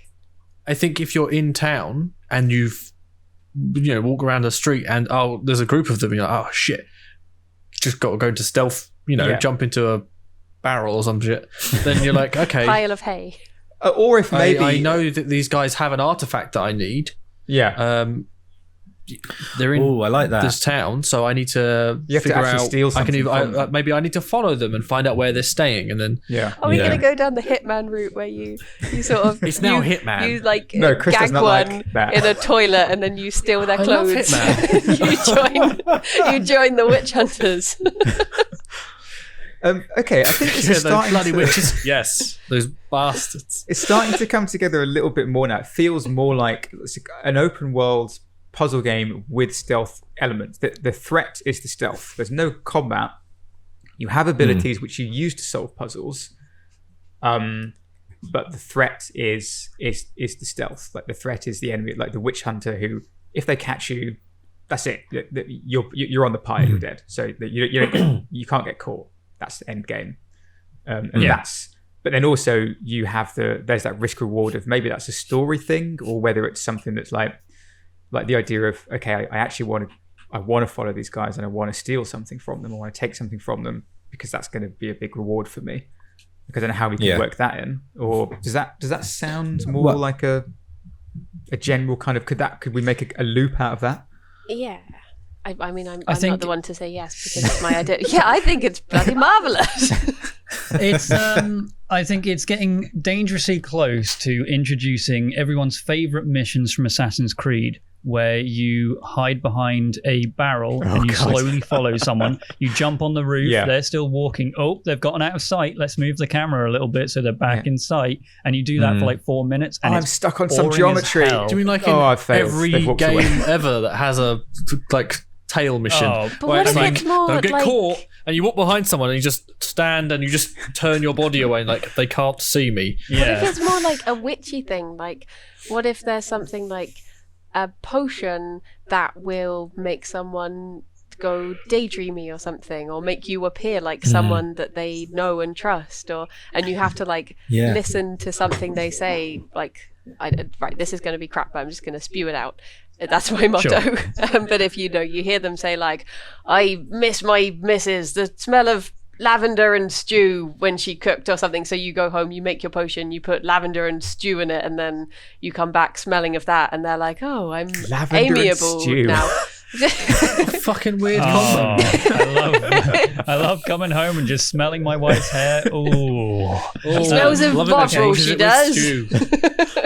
I think if you're in town and you've walk around the street and there's a group of them, and you're like, oh shit, just got to go into stealth, jump into a barrel or some shit, then you're like, okay, pile of hay. Or if maybe I know that these guys have an artifact that I need, they're in I like that. this town, so I need to figure out steal something maybe I need to follow them and find out where they're staying, and then are we going to go down the Hitman route where you sort of it's now Hitman, you like Chris gag one in a toilet and then you steal their clothes. you join the witch hunters. Okay, I think this is starting those bloody witches. Yes, those bastards. It's starting to come together a little bit more now. It feels more like an open world puzzle game with stealth elements. The threat is the stealth. There's no combat. You have abilities which you use to solve puzzles. but the threat is the stealth. Like the threat is the enemy, like the witch hunter who, if they catch you, that's it. You're on the pile. You're dead. So that you can't get caught. That's the end game. But then also you have there's that risk reward of maybe that's a story thing, or whether it's something that's like the idea of, okay, I actually want to follow these guys and I want to steal something from them. I want to take something from them because that's going to be a big reward for me. Because I don't know how we can work that in. Or does that sound more like a general kind of, could we make a loop out of that? Yeah. I mean, I'm not the one to say yes because it's my idea. Yeah, I think it's bloody marvelous. It's I think it's getting dangerously close to introducing everyone's favorite missions from Assassin's Creed, where you hide behind a barrel and you slowly follow someone. You jump on the roof, they're still walking. Oh, they've gotten out of sight. Let's move the camera a little bit so they're back in sight. And you do that for like 4 minutes. And I'm stuck on some geometry. Do you mean like in every game ever that has a like tail mission? But what if it's more don't get like... caught, and you walk behind someone and you just stand and you just turn your body away and like they can't see me. What if it's more like a witchy thing? Like, what if there's something like a potion that will make someone go daydreamy or something, or make you appear like someone that they know and trust, and you have to like listen to something they say, like, right, this is going to be crap, but I'm just going to spew it out. That's my motto. Sure. But if you hear them say like, I miss my missus, the smell of lavender and stew when she cooked or something, so you go home, you make your potion, you put lavender and stew in it, and then you come back smelling of that, and they're like, oh, I'm lavender amiable now. Fucking weird combo. I love coming home and just smelling my wife's hair. She smells of bottle, she does.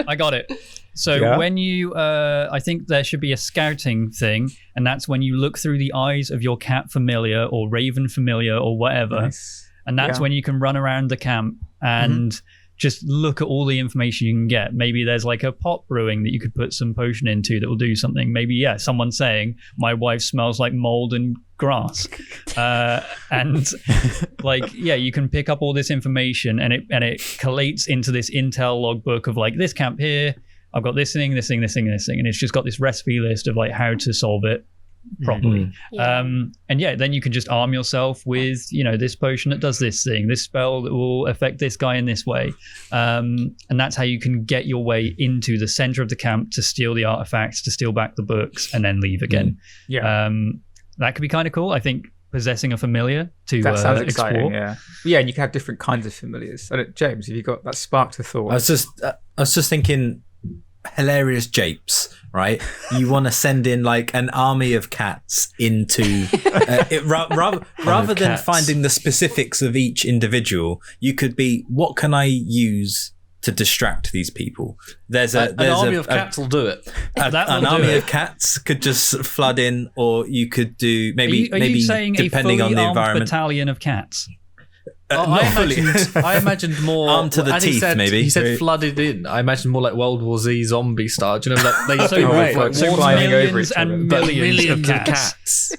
I got it. So when you, I think there should be a scouting thing, and that's when you look through the eyes of your cat familiar or raven familiar or whatever. Nice. And that's when you can run around the camp and just look at all the information you can get. Maybe there's like a pot brewing that you could put some potion into that will do something. Maybe, someone saying, my wife smells like mold and grass. And like, you can pick up all this information and it collates into this intel logbook of like, this camp here, I've got this thing, this thing, this thing, this thing. And it's just got this recipe list of like how to solve it properly. And then you can just arm yourself with, this potion that does this thing, this spell that will affect this guy in this way. And that's how you can get your way into the center of the camp to steal the artifacts, to steal back the books, and then leave again. That could be kind of cool. I think possessing a familiar to that sounds explore. Exciting, yeah, and you can have different kinds of familiars. James, have you got that sparked a thought? I was just thinking, hilarious japes, right? You want to send in like an army of cats into rather than finding the specifics of each individual. You could be, what can I use to distract these people? There's an army of cats will do it. An army of cats could just flood in, or you could do maybe saying depending a fully on the armed environment. battalion of cats. I imagined more armed to the teeth. Maybe he said flooded in. I imagined more like World War Z zombie style. Do you know that they used to millions and millions of cats.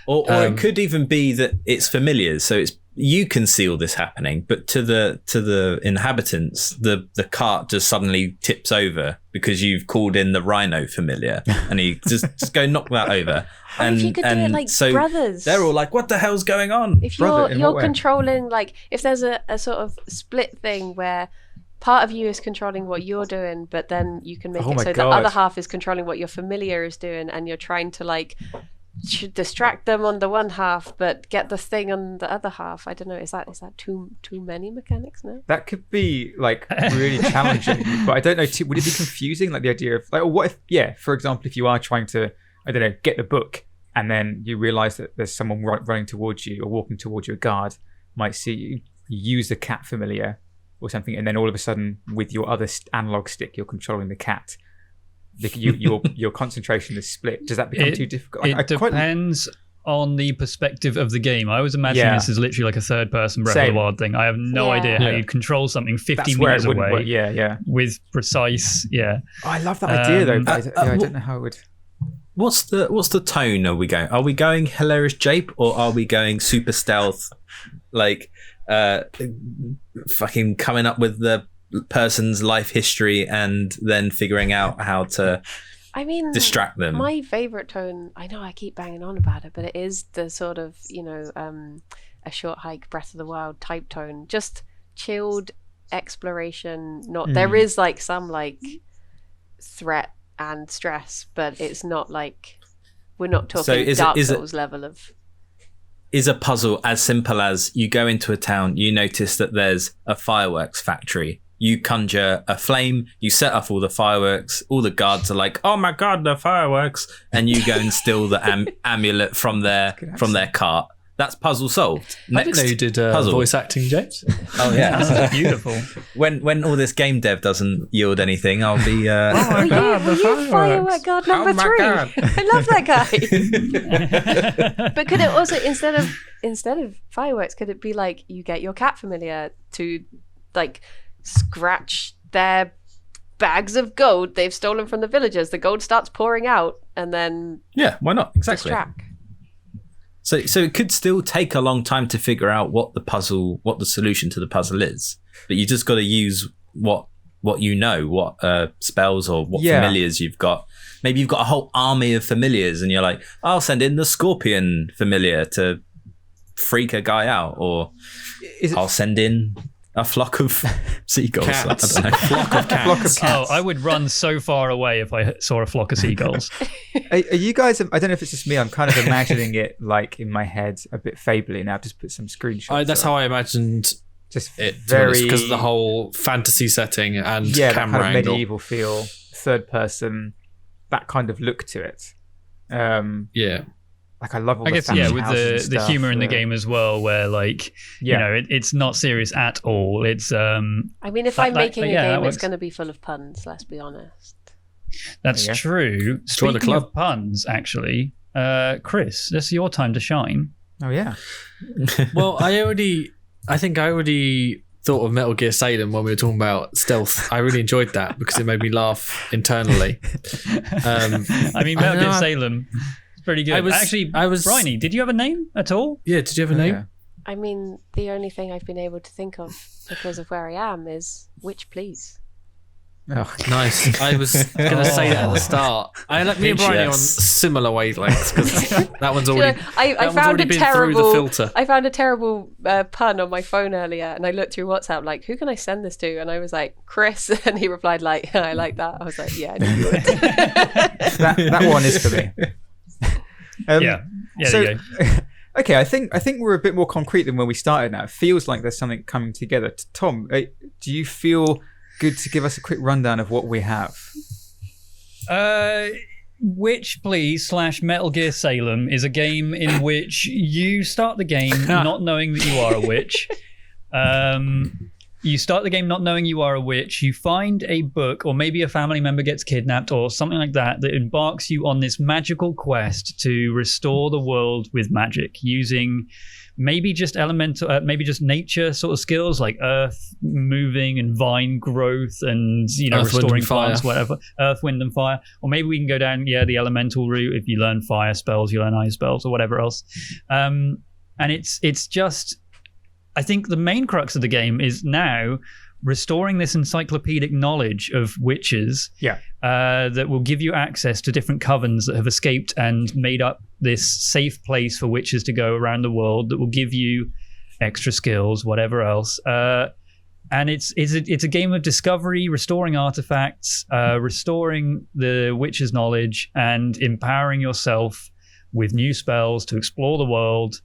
Or it could even be that it's familiars, so it's you can see all this happening, but to the inhabitants, the cart just suddenly tips over because you've called in the rhino familiar, and he just go knock that over. And if you could do it like so brothers, they're all like, "What the hell's going on?" If you're controlling, like, if there's a sort of split thing where part of you is controlling what you're doing, but then you can make it so the other half is controlling what your familiar is doing, and you're trying to like distract them on the one half but get the thing on the other half. I don't know, is that too many mechanics now? That could be like really challenging, but I don't know, would it be confusing, like the idea of like, or what if for example, if you are trying to, I don't know, get the book and then you realize that there's someone running towards you or walking towards you, a guard might see you use the cat familiar or something, and then all of a sudden with your other analog stick you're controlling the cat. Your concentration is split. Does that become too difficult? It depends on the perspective of the game. I was imagining this is literally like a third-person Breath of the Wild thing. I have no idea how you control something 50 meters away. With precise. Oh, I love that idea though. But I don't know how it would. What's the tone? Are we going hilarious jape, or are we going super stealth? Like, fucking coming up with the person's life history and then figuring out how to distract them. My favorite tone, I know I keep banging on about it, but it is the sort of, a short hike, Breath of the Wild type tone. Just chilled exploration. There is like some like threat and stress, but it's not like, we're not talking Dark Souls level of. Is a puzzle as simple as you go into a town, you notice that there's a fireworks factory, you conjure a flame, you set off all the fireworks, all the guards are like, oh my god, the fireworks, and you go and steal the amulet from their cart. That's puzzle solved. I didn't know you did voice acting, James. Oh yeah, that's beautiful. When all this game dev doesn't yield anything, I'll be. Oh my god, the firework guard number 3. God. I love that guy. But could it also instead of fireworks, could it be like you get your cat familiar to like scratch their bags of gold they've stolen from the villagers? The gold starts pouring out, and then why not? Exactly. Distract. So it could still take a long time to figure out what the solution to the puzzle is, but you just got to use what you know, what spells or what familiars you've got. Maybe you've got a whole army of familiars, and you're like, I'll send in the scorpion familiar to freak a guy out, or I'll send in a flock of seagulls. Cats. I don't know. Flock of cats. Oh, I would run so far away if I saw a flock of seagulls. Are you guys? I don't know if it's just me. I'm kind of imagining it like in my head a bit fably. Now I've just put some screenshots. That's how I imagined just it, very because of the whole fantasy setting and that camera kind of angle. medieval feel, third person, that kind of look to it. Like I love all I the guess fancy with houses and the stuff, humor in the game as well, where like it's not serious at all. It's I mean, if I'm making a game, it's works. going to be full of puns. Let's be honest. That's true. Join the Speaking club. of puns, actually, Chris, this is your time to shine. Oh yeah. Well, I think I already thought of Metal Gear Salem when we were talking about stealth. I really enjoyed that because it made me laugh internally. I mean, Metal Gear Salem. Pretty good. I was Briony, did you have a name at all? Yeah, did you have a name? Yeah. I mean, the only thing I've been able to think of because of where I am is which, please. Oh, Nice. I was going to say that at the start. Me and Briony on similar wavelengths because that one's already. I found already a been terrible through the filter. I found a terrible pun on my phone earlier, and I looked through WhatsApp like, who can I send this to? And I was like, Chris, and he replied like, I like that. I was like, yeah, I knew you would. that one is for me. Yeah, so, there you go. Okay, I think we're a bit more concrete than when we started now. It feels like there's something coming together. Tom, do you feel good to give us a quick rundown of what we have? Witch Please / Metal Gear Salem is a game in which you start the game not knowing that you are a witch. You start the game not knowing you are a witch. You find a book, or maybe a family member gets kidnapped or something like that, that embarks you on this magical quest to restore the world with magic using maybe just maybe just nature sort of skills like earth moving and vine growth and restoring plants, whatever, earth, wind, and fire. Or maybe we can go down the elemental route. If you learn fire spells, you learn ice spells or whatever else. And it's just. I think the main crux of the game is now restoring this encyclopedic knowledge of witches that will give you access to different covens that have escaped and made up this safe place for witches to go around the world that will give you extra skills, whatever else. And it's a game of discovery, restoring artifacts, restoring the witch's knowledge, and empowering yourself with new spells to explore the world.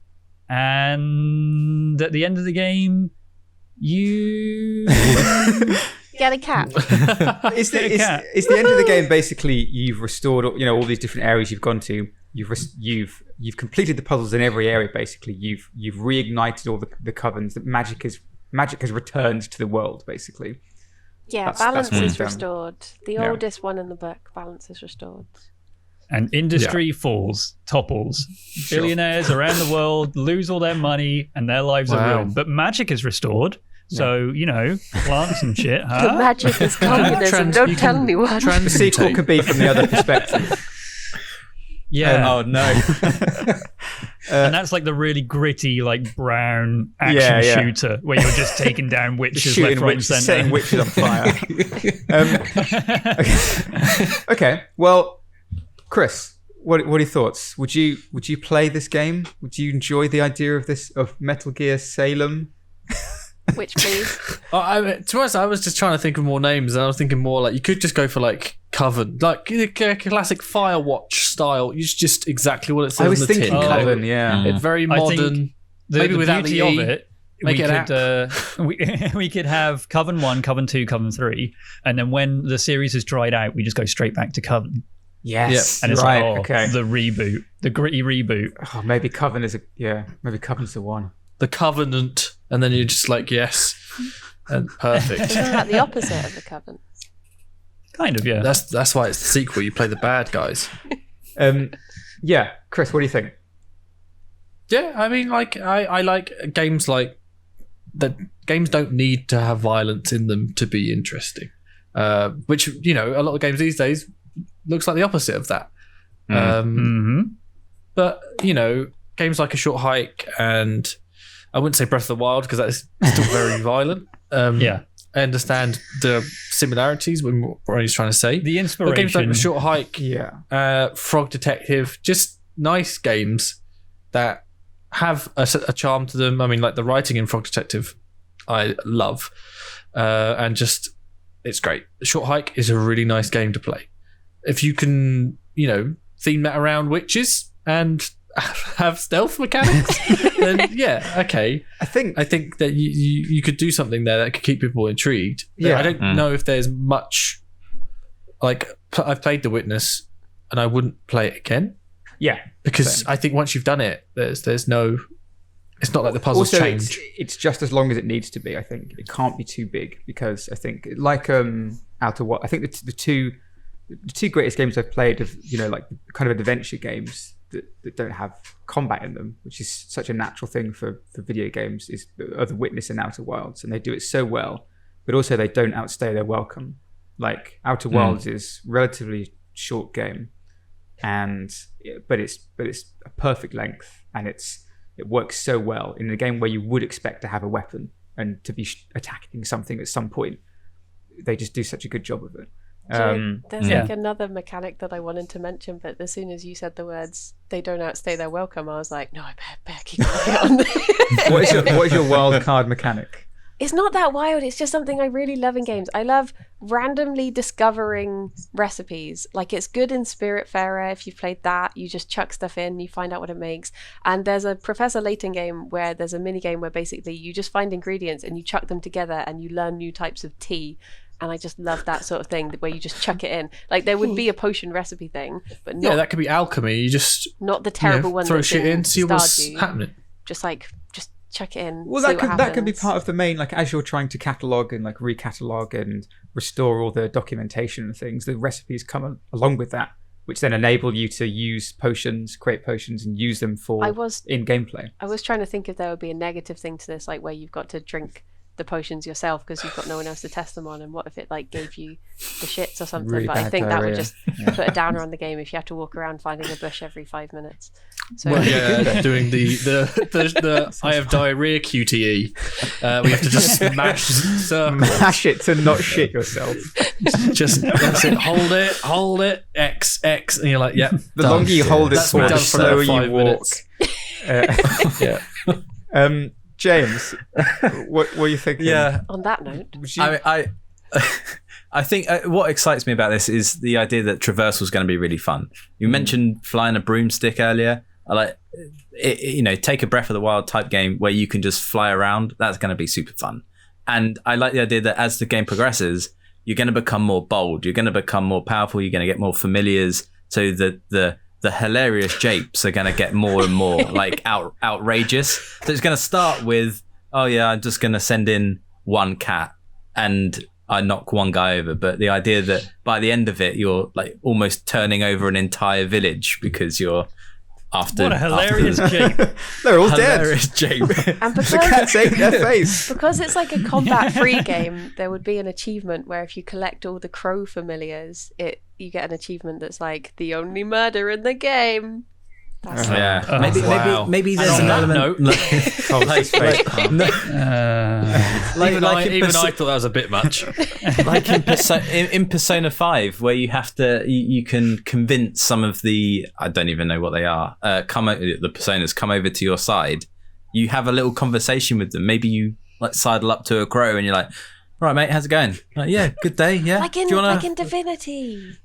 And at the end of the game, you get a cat. Is the end of the game basically you've restored all these different areas you've gone to? You've completed the puzzles in every area. Basically, you've reignited all the covens. That magic has returned to the world. Basically, balance is restored. The oldest one in the book, balance is restored. And industry topples. Billionaires around the world lose all their money and their lives are ruined. But magic is restored. So, plants and shit. Huh? The magic is communism. Don't tell anyone. The sequel could be from the other perspective. Yeah. Oh no. And that's like the really gritty, like brown action shooter where you're just taking down witches left, right, and centre. Setting witches on fire. Okay. Well, Chris, what are your thoughts? Would you play this game? Would you enjoy the idea of Metal Gear Salem? Which, please? To be honest, I was just trying to think of more names, and I was thinking more like you could just go for like Coven, like classic Firewatch style. It's just exactly what it says. I was on the thinking tin. Coven, yeah. It's very modern. Maybe the without the beauty of it. Make We it could we could have Coven 1, Coven 2, Coven 3, and then when the series has dried out, we just go straight back to Coven. Yes, And it's right. like, Okay. the reboot, the gritty reboot. Oh, maybe Coven is maybe Coven's the one. the Covenant, and then you're just like yes, and perfect. Isn't that the opposite of the Coven? Kind of, yeah. That's why it's the sequel. You play the bad guys. Yeah, Chris, what do you think? Yeah, I mean, like I like games like that. Games don't need to have violence in them to be interesting. Which, you know, a lot of games these days looks like the opposite of that. But, you know, games like A Short Hike and I wouldn't say Breath of the Wild because that's still very violent. Yeah. I understand the similarities with what Briony's trying to say. The But inspiration. games like A Short Hike, Yeah. Frog Detective, just nice games that have a charm to them. I mean, like the writing in Frog Detective, I love. And just, it's great. A Short Hike is a really nice game to play. If you can, you know, theme that around witches and have stealth mechanics, then yeah, okay. I think that you could do something there that could keep people intrigued. Yeah. I don't know if there's much. Like, I've played The Witness, and I wouldn't play it again. Yeah. Because Same. I think once you've done it, there's no. It's not like the puzzles also, change. it's just as long as it needs to be. I think it can't be too big because I think like Outer Wild. I think the two greatest games I've played of, you know, like kind of adventure games that don't have combat in them, which is such a natural thing for video games, are The Witness and Outer Wilds, and they do it so well. But also they don't outstay their welcome. Like Outer Wilds is relatively short game, but it's a perfect length, and it works so well in a game where you would expect to have a weapon and to be attacking something at some point. They just do such a good job of it. There's like another mechanic that I wanted to mention, but as soon as you said the words "they don't outstay their welcome," I was like, no, I better keep going on. What is your wild card mechanic? It's not that wild. It's just something I really love in games. I love randomly discovering recipes. Like, it's good in Spiritfarer. If you've played that, you just chuck stuff in, you find out what it makes. And there's a Professor Layton game where there's a mini game where basically you just find ingredients and you chuck them together and you learn new types of tea. And I just love that sort of thing where you just chuck it in. Like, there would be a potion recipe thing, but not, that could be alchemy. You just not the terrible one. throw that's shit in, see what's Stardew. happening. Just chuck it in. Well, see that could be happens. part of the main, like, as you're trying to catalog and like recatalog and restore all the documentation and things, the recipes come along with that, which then enable you to use potions, create potions, and use them for in gameplay. I was trying to think if there would be a negative thing to this, like where you've got to drink the potions yourself because you've got no one else to test them on, and what if it like gave you the shits or something? Really but I bad think that would diarrhea. just put a downer on the game if you have to walk around finding a bush every 5 minutes. So Well, yeah, doing the I have diarrhea QTE. We have to just smash circles. Mash it to not shit yourself. Just that's it. Hold it. X, and you're like, yeah. The longer you hold it That's for, been the done for slower another you 5 walk. minutes. Yeah. James, what were you thinking? Yeah. on that note, Would you- I think what excites me about this is the idea that traversal is going to be really fun. You mentioned flying a broomstick earlier. I like it, you know, take a Breath of the Wild type game where you can just fly around. That's going to be super fun. And I like the idea that as the game progresses, you're going to become more bold. You're going to become more powerful. You're going to get more familiars. So that the hilarious japes are going to get more and more like outrageous. So it's going to start with, oh yeah, I'm just going to send in one cat and I knock one guy over. But the idea that by the end of it, you're like almost turning over an entire village because you're after. What a hilarious Jape. They're all Hilarious dead. Jape. And The cats ate their face. because it's like a combat-free game, there would be an achievement where if you collect all the crow familiars, you get an achievement that's like the only murder in the game. That's Yeah, Oh, maybe And there's on an that element. Oh, his face. Even I thought that was a bit much. Like in Persona 5, where you have to, you can convince some of the, I don't even know what they are, the personas come over to your side. You have a little conversation with them. Maybe you like sidle up to a crow and you're like, "All right, mate, how's it going?" Like, "Yeah, good day. Yeah." like Do you wanna... like in Divinity.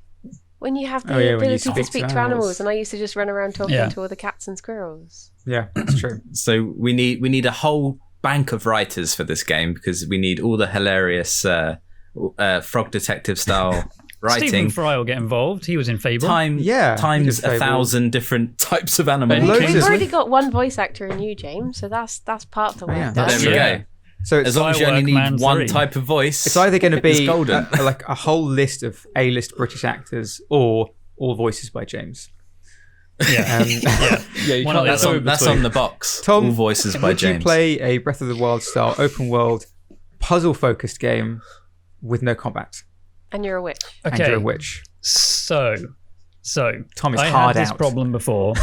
When you have the Oh, yeah, when you ability to speak to animals, and I used to just run around talking Yeah. to all the cats and squirrels. Yeah, that's true. So we need a whole bank of writers for this game, because we need all the hilarious Frog Detective style writing. Stephen Fry will get involved. He was in Fable. Times he did 1,000 different types of animals. Ben Loads We've of- Kingsley. already got one voice actor in you, James, so that's part of the work Yeah. done. There we Yeah. go. So it's As long as you only need Firework Man one 3. type of voice, It's either going to it's be golden. like a whole list of A-list British actors or all voices by James. Yeah. Yeah, you One of can't the go that's between. on the box. Tom, all voices by would James. you play a Breath of the Wild style open world puzzle-focused game with no combat? And you're a witch. And you're Okay. a witch. So Tom is I hard had this out. problem before.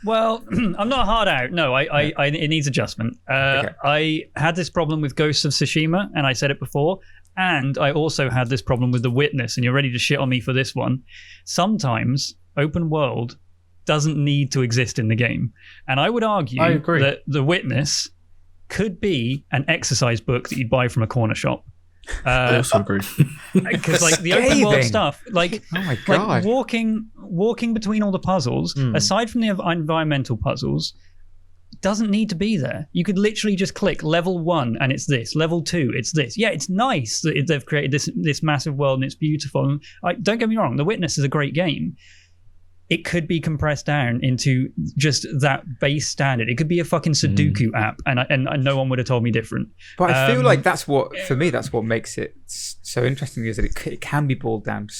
Well, I'm not hard out. No, it needs adjustment. Okay. I had this problem with Ghosts of Tsushima, and I said it before. And I also had this problem with The Witness, and you're ready to shit on me for this one. Sometimes open world doesn't need to exist in the game. And I would argue I agree. that The Witness could be an exercise book that you'd buy from a corner shop. I also agree. Because like the open world Scathing. stuff, like Oh my like god. walking between all the puzzles, aside from the environmental puzzles, doesn't need to be there. You could literally just click level 1 and it's this, level 2 it's this. Yeah, it's nice that they've created this massive world and it's beautiful. And don't get me wrong, The Witness is a great game. It could be compressed down into just that base standard. It could be a fucking Sudoku app, and no one would have told me different. But I feel like that's what makes it so interesting, is that it can be boiled down to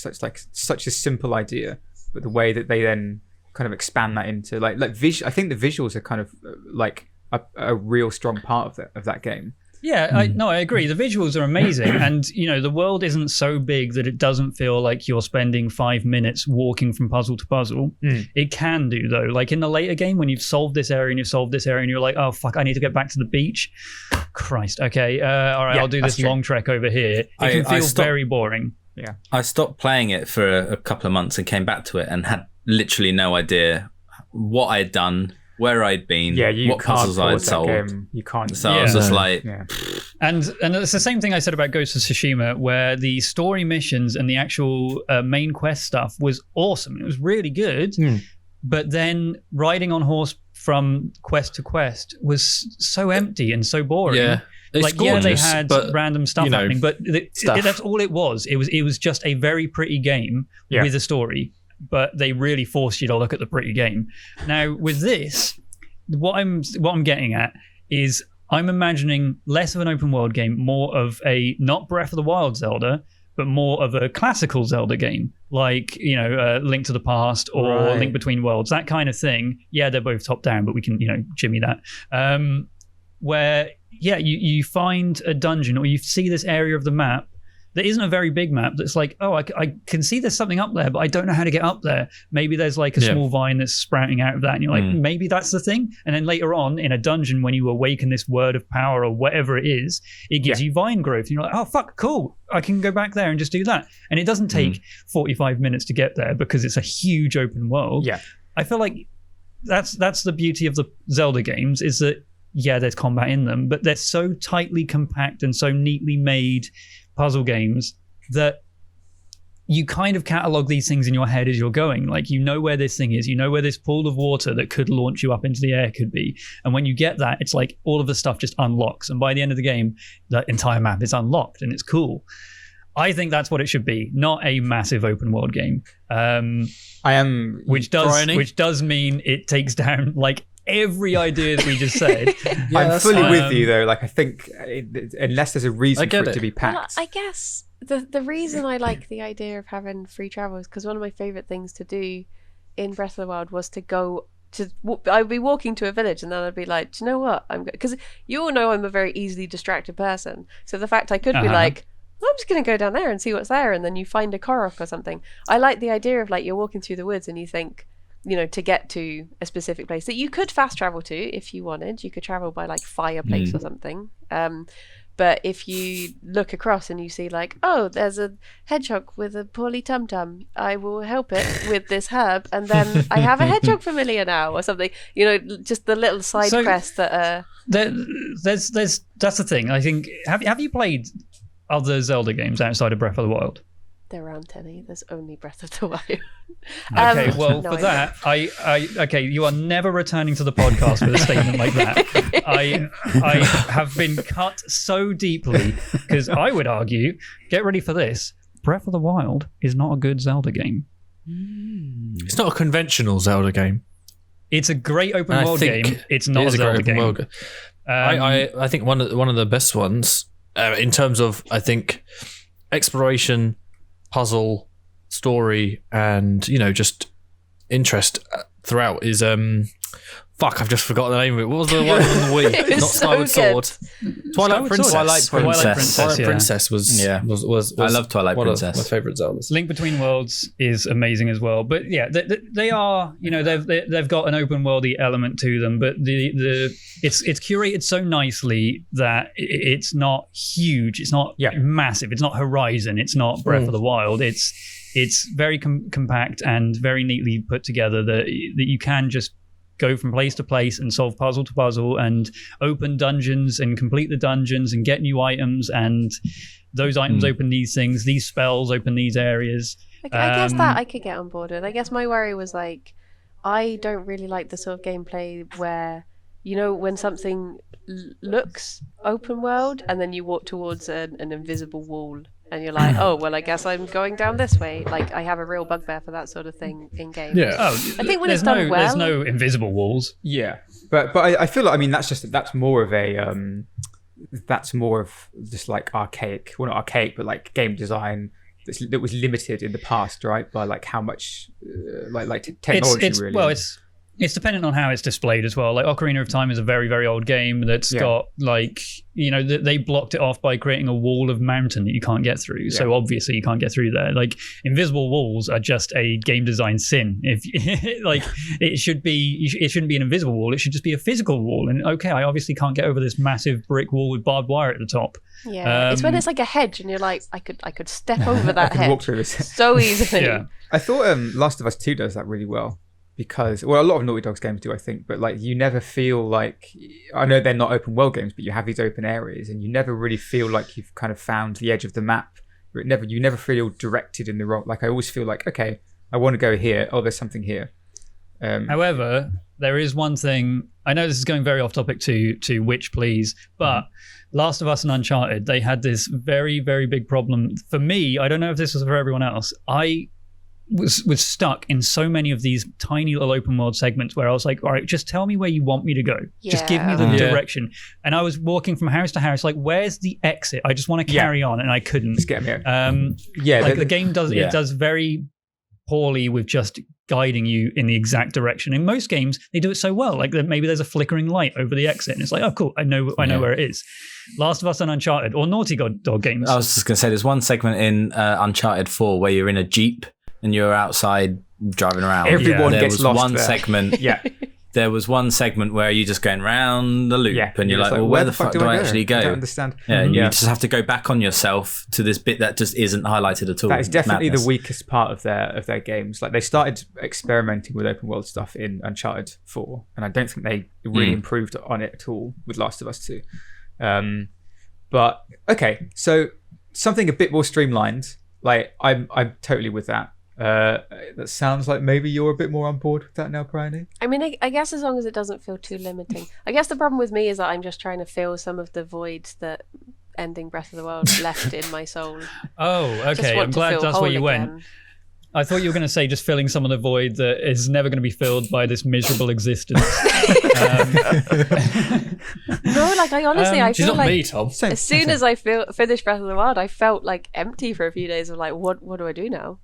such a simple idea, but the way that they then kind of expand that into like I think the visuals are kind of like a real strong part of that game. Yeah, I agree. The visuals are amazing, and the world isn't so big that it doesn't feel like you're spending 5 minutes walking from puzzle to puzzle. It can do though. Like in the later game, when you've solved this area and you've solved this area, and you're like, oh fuck, I need to get back to the beach. Christ. Okay, all right, Yeah, I'll do that's this true. long trek over here. It I can feel stopped- very boring. I stopped playing it for a couple of months and came back to it and had literally no idea what I had done, where I'd been, Yeah, you what can't puzzles I'd pause that solved. game. You can't. So I was just like, Yeah. And it's the same thing I said about Ghost of Tsushima, where the story missions and the actual main quest stuff was awesome. It was really good. But then riding on horse from quest to quest was so empty and so boring. Yeah. It's Like, gorgeous, they had but, random stuff happening, but stuff. that's all it was. It was just a very pretty game with a story, but they really forced you to look at the pretty game. Now with this, what I'm getting at is I'm imagining less of an open world game, more of a not Breath of the Wild Zelda, but more of a classical Zelda game, like Link to the Past or Right. Link Between Worlds, that kind of thing. Yeah, they're both top down, but we can jimmy that. Where you find a dungeon or you see this area of the map that isn't a very big map that's like, oh, I can see there's something up there, but I don't know how to get up there. Maybe there's like a small vine that's sprouting out of that, and you're like, maybe that's the thing. And then later on in a dungeon, when you awaken this word of power or whatever it is, it gives you vine growth. And you're like, oh, fuck, cool. I can go back there and just do that. And it doesn't take 45 minutes to get there because it's a huge open world. Yeah. I feel like that's the beauty of the Zelda games, is that, yeah, there's combat in them, but they're so tightly compact and so neatly made puzzle games that you kind of catalog these things in your head as you're going. Like, you know where this thing is, you know where this pool of water that could launch you up into the air could be. And when you get that, it's like all of the stuff just unlocks. And by the end of the game, the entire map is unlocked and it's cool. I think that's what it should be, not a massive open world game. I am. Which Briony? does mean it takes down like every idea that we just said. I'm fully fine. with you though. Like I think unless there's a reason I get for it to it. be Well, packed. I guess the reason I like the idea of having free travel is because one of my favorite things to do in Breath of the Wild was to go I'd be walking to a village and then I'd be like, do you know what? Because you all know I'm a very easily distracted person. So the fact I could be like, I'm just going to go down there and see what's there. And then you find a Korok or something. I like the idea of like, you're walking through the woods and you think, you know, to get to a specific place that you could fast travel to if you wanted. You could travel by like fireplace or something. But if you look across and you see like, oh, there's a hedgehog with a poorly tum-tum, I will help it with this herb, and then I have a hedgehog familiar now, or something. You know, just the little side quests that are... There's that's the thing. I think, have you played other Zelda games outside of Breath of the Wild? There aren't any. There's only Breath of the Wild. Okay, well, for that, okay, you are never returning to the podcast with a statement like that. I have been cut so deeply because I would argue, get ready for this, Breath of the Wild is not a good Zelda game. It's not a conventional Zelda game. It's a great open world game. It's not a Zelda game. I think one of the best ones in terms of, I think, exploration, puzzle, story, and just interest throughout is I've just forgotten the name of it. What was the one on the Wii? Not Skyward Sword. Twilight Princess. Twilight Princess was I love Twilight Princess. My favorite Zeldas. Link Between Worlds is amazing as well. But yeah, they are, they've got an open worldy element to them, but it's curated so nicely that it's not huge, it's not massive, it's not Horizon, it's not Breath of the Wild. It's very compact and very neatly put together that you can just go from place to place and solve puzzle to puzzle and open dungeons and complete the dungeons and get new items, and those items open these things, these spells open these areas. I guess that I could get on board with. I guess my worry was like, I don't really like the sort of gameplay where, when something looks open world and then you walk towards an invisible wall and you're like, oh, well, I guess I'm going down this way. Like, I have a real bugbear for that sort of thing in games. Yeah. I think when it's done well... There's no invisible walls. Yeah. But I feel like, that's more of just like archaic, well, not archaic, but like game design that was limited in the past, right? By like how much, technology really. Well, it's dependent on how it's displayed as well. Like Ocarina of Time is a very, very old game that's got they blocked it off by creating a wall of mountain that you can't get through. Yeah. So obviously you can't get through there. Like invisible walls are just a game design sin. If it shouldn't be an invisible wall. It should just be a physical wall. And okay, I obviously can't get over this massive brick wall with barbed wire at the top. Yeah, it's when it's like a hedge and you're like, I could step over that hedge. Walk through this so easily. Yeah. I thought Last of Us 2 does that really well. Because, well, a lot of Naughty Dog's games do, I think, but like you never feel like, I know they're not open world games, but you have these open areas and you never really feel like you've kind of found the edge of the map. You never feel directed in the wrong, like I always feel like, okay, I want to go here. Oh, there's something here. However, there is one thing, I know this is going very off topic to Witch Please, but Last of Us and Uncharted, they had this very, very big problem. For me, I don't know if this was for everyone else, I was stuck in so many of these tiny little open world segments where I was like, all right, just tell me where you want me to go. Just give me the direction. And I was walking from house to house, like, where's the exit? I just want to carry on, and I couldn't. Just get me out. The game does it does very poorly with just guiding you in the exact direction. In most games, they do it so well. Like maybe there's a flickering light over the exit, and it's like, oh, cool, I know where it is. Last of Us and Uncharted, or Naughty Dog games. I was just going to say, there's one segment in Uncharted 4 where you're in a Jeep and you're outside driving around. Everyone gets lost one there. Segment. There was one segment where you're just going round the loop and you're like, well, where the fuck do I actually go? I don't understand. You just have to go back on yourself to this bit that just isn't highlighted at all. That is definitely the weakest part of their games. Like they started experimenting with open world stuff in Uncharted 4, and I don't think they really improved on it at all with Last of Us 2. But okay, so something a bit more streamlined. Like I'm totally with that. That sounds like maybe you're a bit more on board with that now, Briony. I mean, I guess as long as it doesn't feel too limiting. I guess the problem with me is that I'm just trying to fill some of the voids that ending Breath of the Wild left in my soul. Oh, okay. I'm glad that's where you went. I thought you were going to say just filling some of the void that is never going to be filled by this miserable existence. No, like I honestly, I she's feel not like me, Tom. as soon as I finished Breath of the Wild, I felt like empty for a few days of like, what do I do now?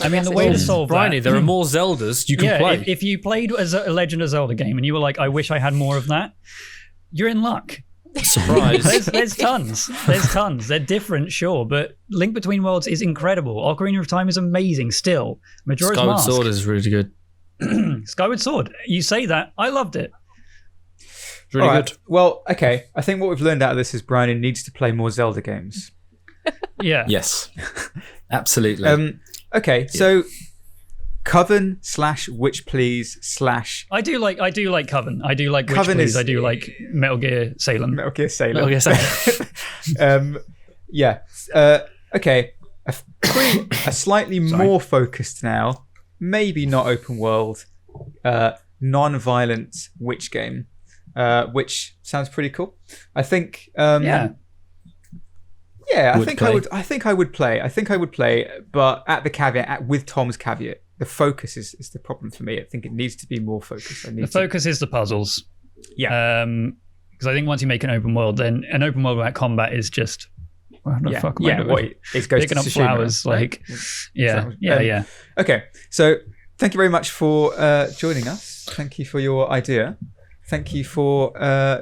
I mean, the way to solve Briony, that. there are more Zeldas you can play. If you played as a Legend of Zelda game and you were like, I wish I had more of that, you're in luck. Surprise. There's tons. There's tons. They're different, sure, but Link Between Worlds is incredible. Ocarina of Time is amazing still. Majora's Skyward Mask. Sword is really good. Skyward Sword. You say that. I loved it. It's really All right. good. Well, okay. I think what we've learned out of this is Briony needs to play more Zelda games. Yeah. Yes, absolutely. Okay, so Coven / Witch Please / I do like Coven. I do like Witch Coven Please. is- I do like Metal Gear Salem. Metal Gear Salem. Metal Gear Salem. Yeah. Okay. A slightly more focused now, maybe not open world, non-violent witch game, which sounds pretty cool. I think. Yeah. Yeah, I Would think play. I would play, but at the caveat, with Tom's caveat, the focus is the problem for me. I think it needs to be more focused. The focus is the puzzles. Yeah. Because I think once you make an open world, then an open world without combat is just what the fuck am I doing? What it goes Picking to up Tsushima, flowers, right? yeah. Okay, so thank you very much for joining us. Thank you for your idea. Thank you for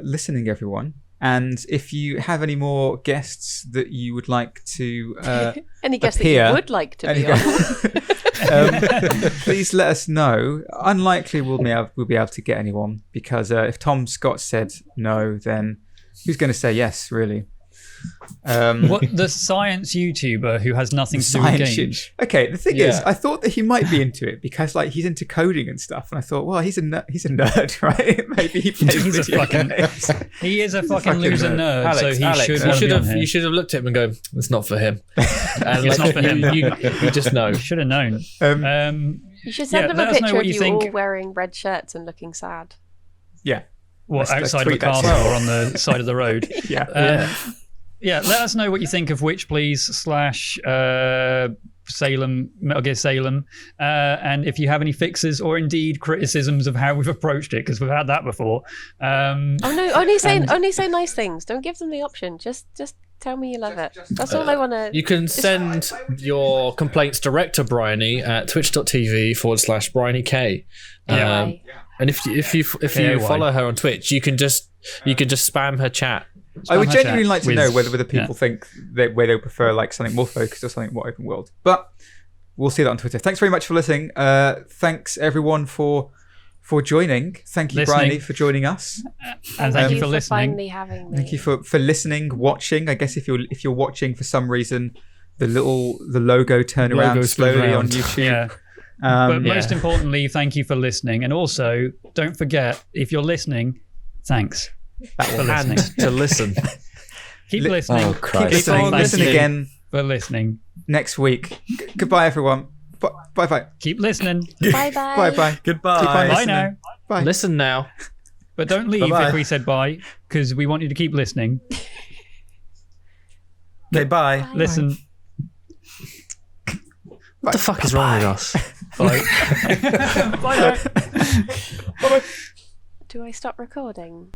listening, everyone. And if you have any more guests that you would like to Any guest that appear, you would like to be on. please let us know. Unlikely we'll be able to get anyone because if Tom Scott said no, then who's going to say yes? Really? What the science YouTuber who has nothing to do with Science games? shit. Okay, the thing is, Yeah. I thought that he might be into it because like he's into coding and stuff, and I thought, well, he's a nerd, right? Maybe he plays He's a video fucking- games. He is a fucking fucking loser nerd. nerd, so he Alex, should you want to should be on have here. you should have looked at him and go, it's not for him. And It's not for him. You just know. Should have known. You should send Yeah, him let a us know picture what of you you think. all wearing red shirts and looking sad. Yeah, What, Let's outside of a tweet that castle to him. or on the side of the road? yeah. Yeah, let us know what you think of Witch Please / Salem, Metal Gear Salem, and if you have any fixes or indeed criticisms of how we've approached it, because we've had that before. Oh no! Only say nice things. Don't give them the option. Just tell me you love it. That's all I want to. You can send your complaints direct to Briony at twitch.tv/brionykay. Yeah. And if you Yeah, why? follow her on Twitch, you can just spam her chat. I would Spam her genuinely chat like to with- know whether people think that where they prefer like something more focused or something more open world. But we'll see that on Twitter. Thanks very much for listening. Thanks everyone for joining. Thank you, Listening. Briony, for joining us. And thank you for listening. finally having me. Thank you for listening, watching. I guess if you're watching for some reason, the logo turn around Logo spins slowly on around. YouTube. Yeah. But Yeah. most importantly, thank you for listening. And also, don't forget, if you're listening, thanks for listening. And to listen. Keep listening. Oh, Keep Christ. listening. Listen, Thank listen you again for listening. next week. Goodbye, everyone. Bye. Keep listening. Bye bye. Bye. Goodbye. Keep on Bye listening. now. Bye. Listen now. But don't leave Bye-bye. if we said bye, because we want you to keep listening. Okay, bye. Listen. What the fuck is wrong with us? Bye. Bye now. Do I stop recording?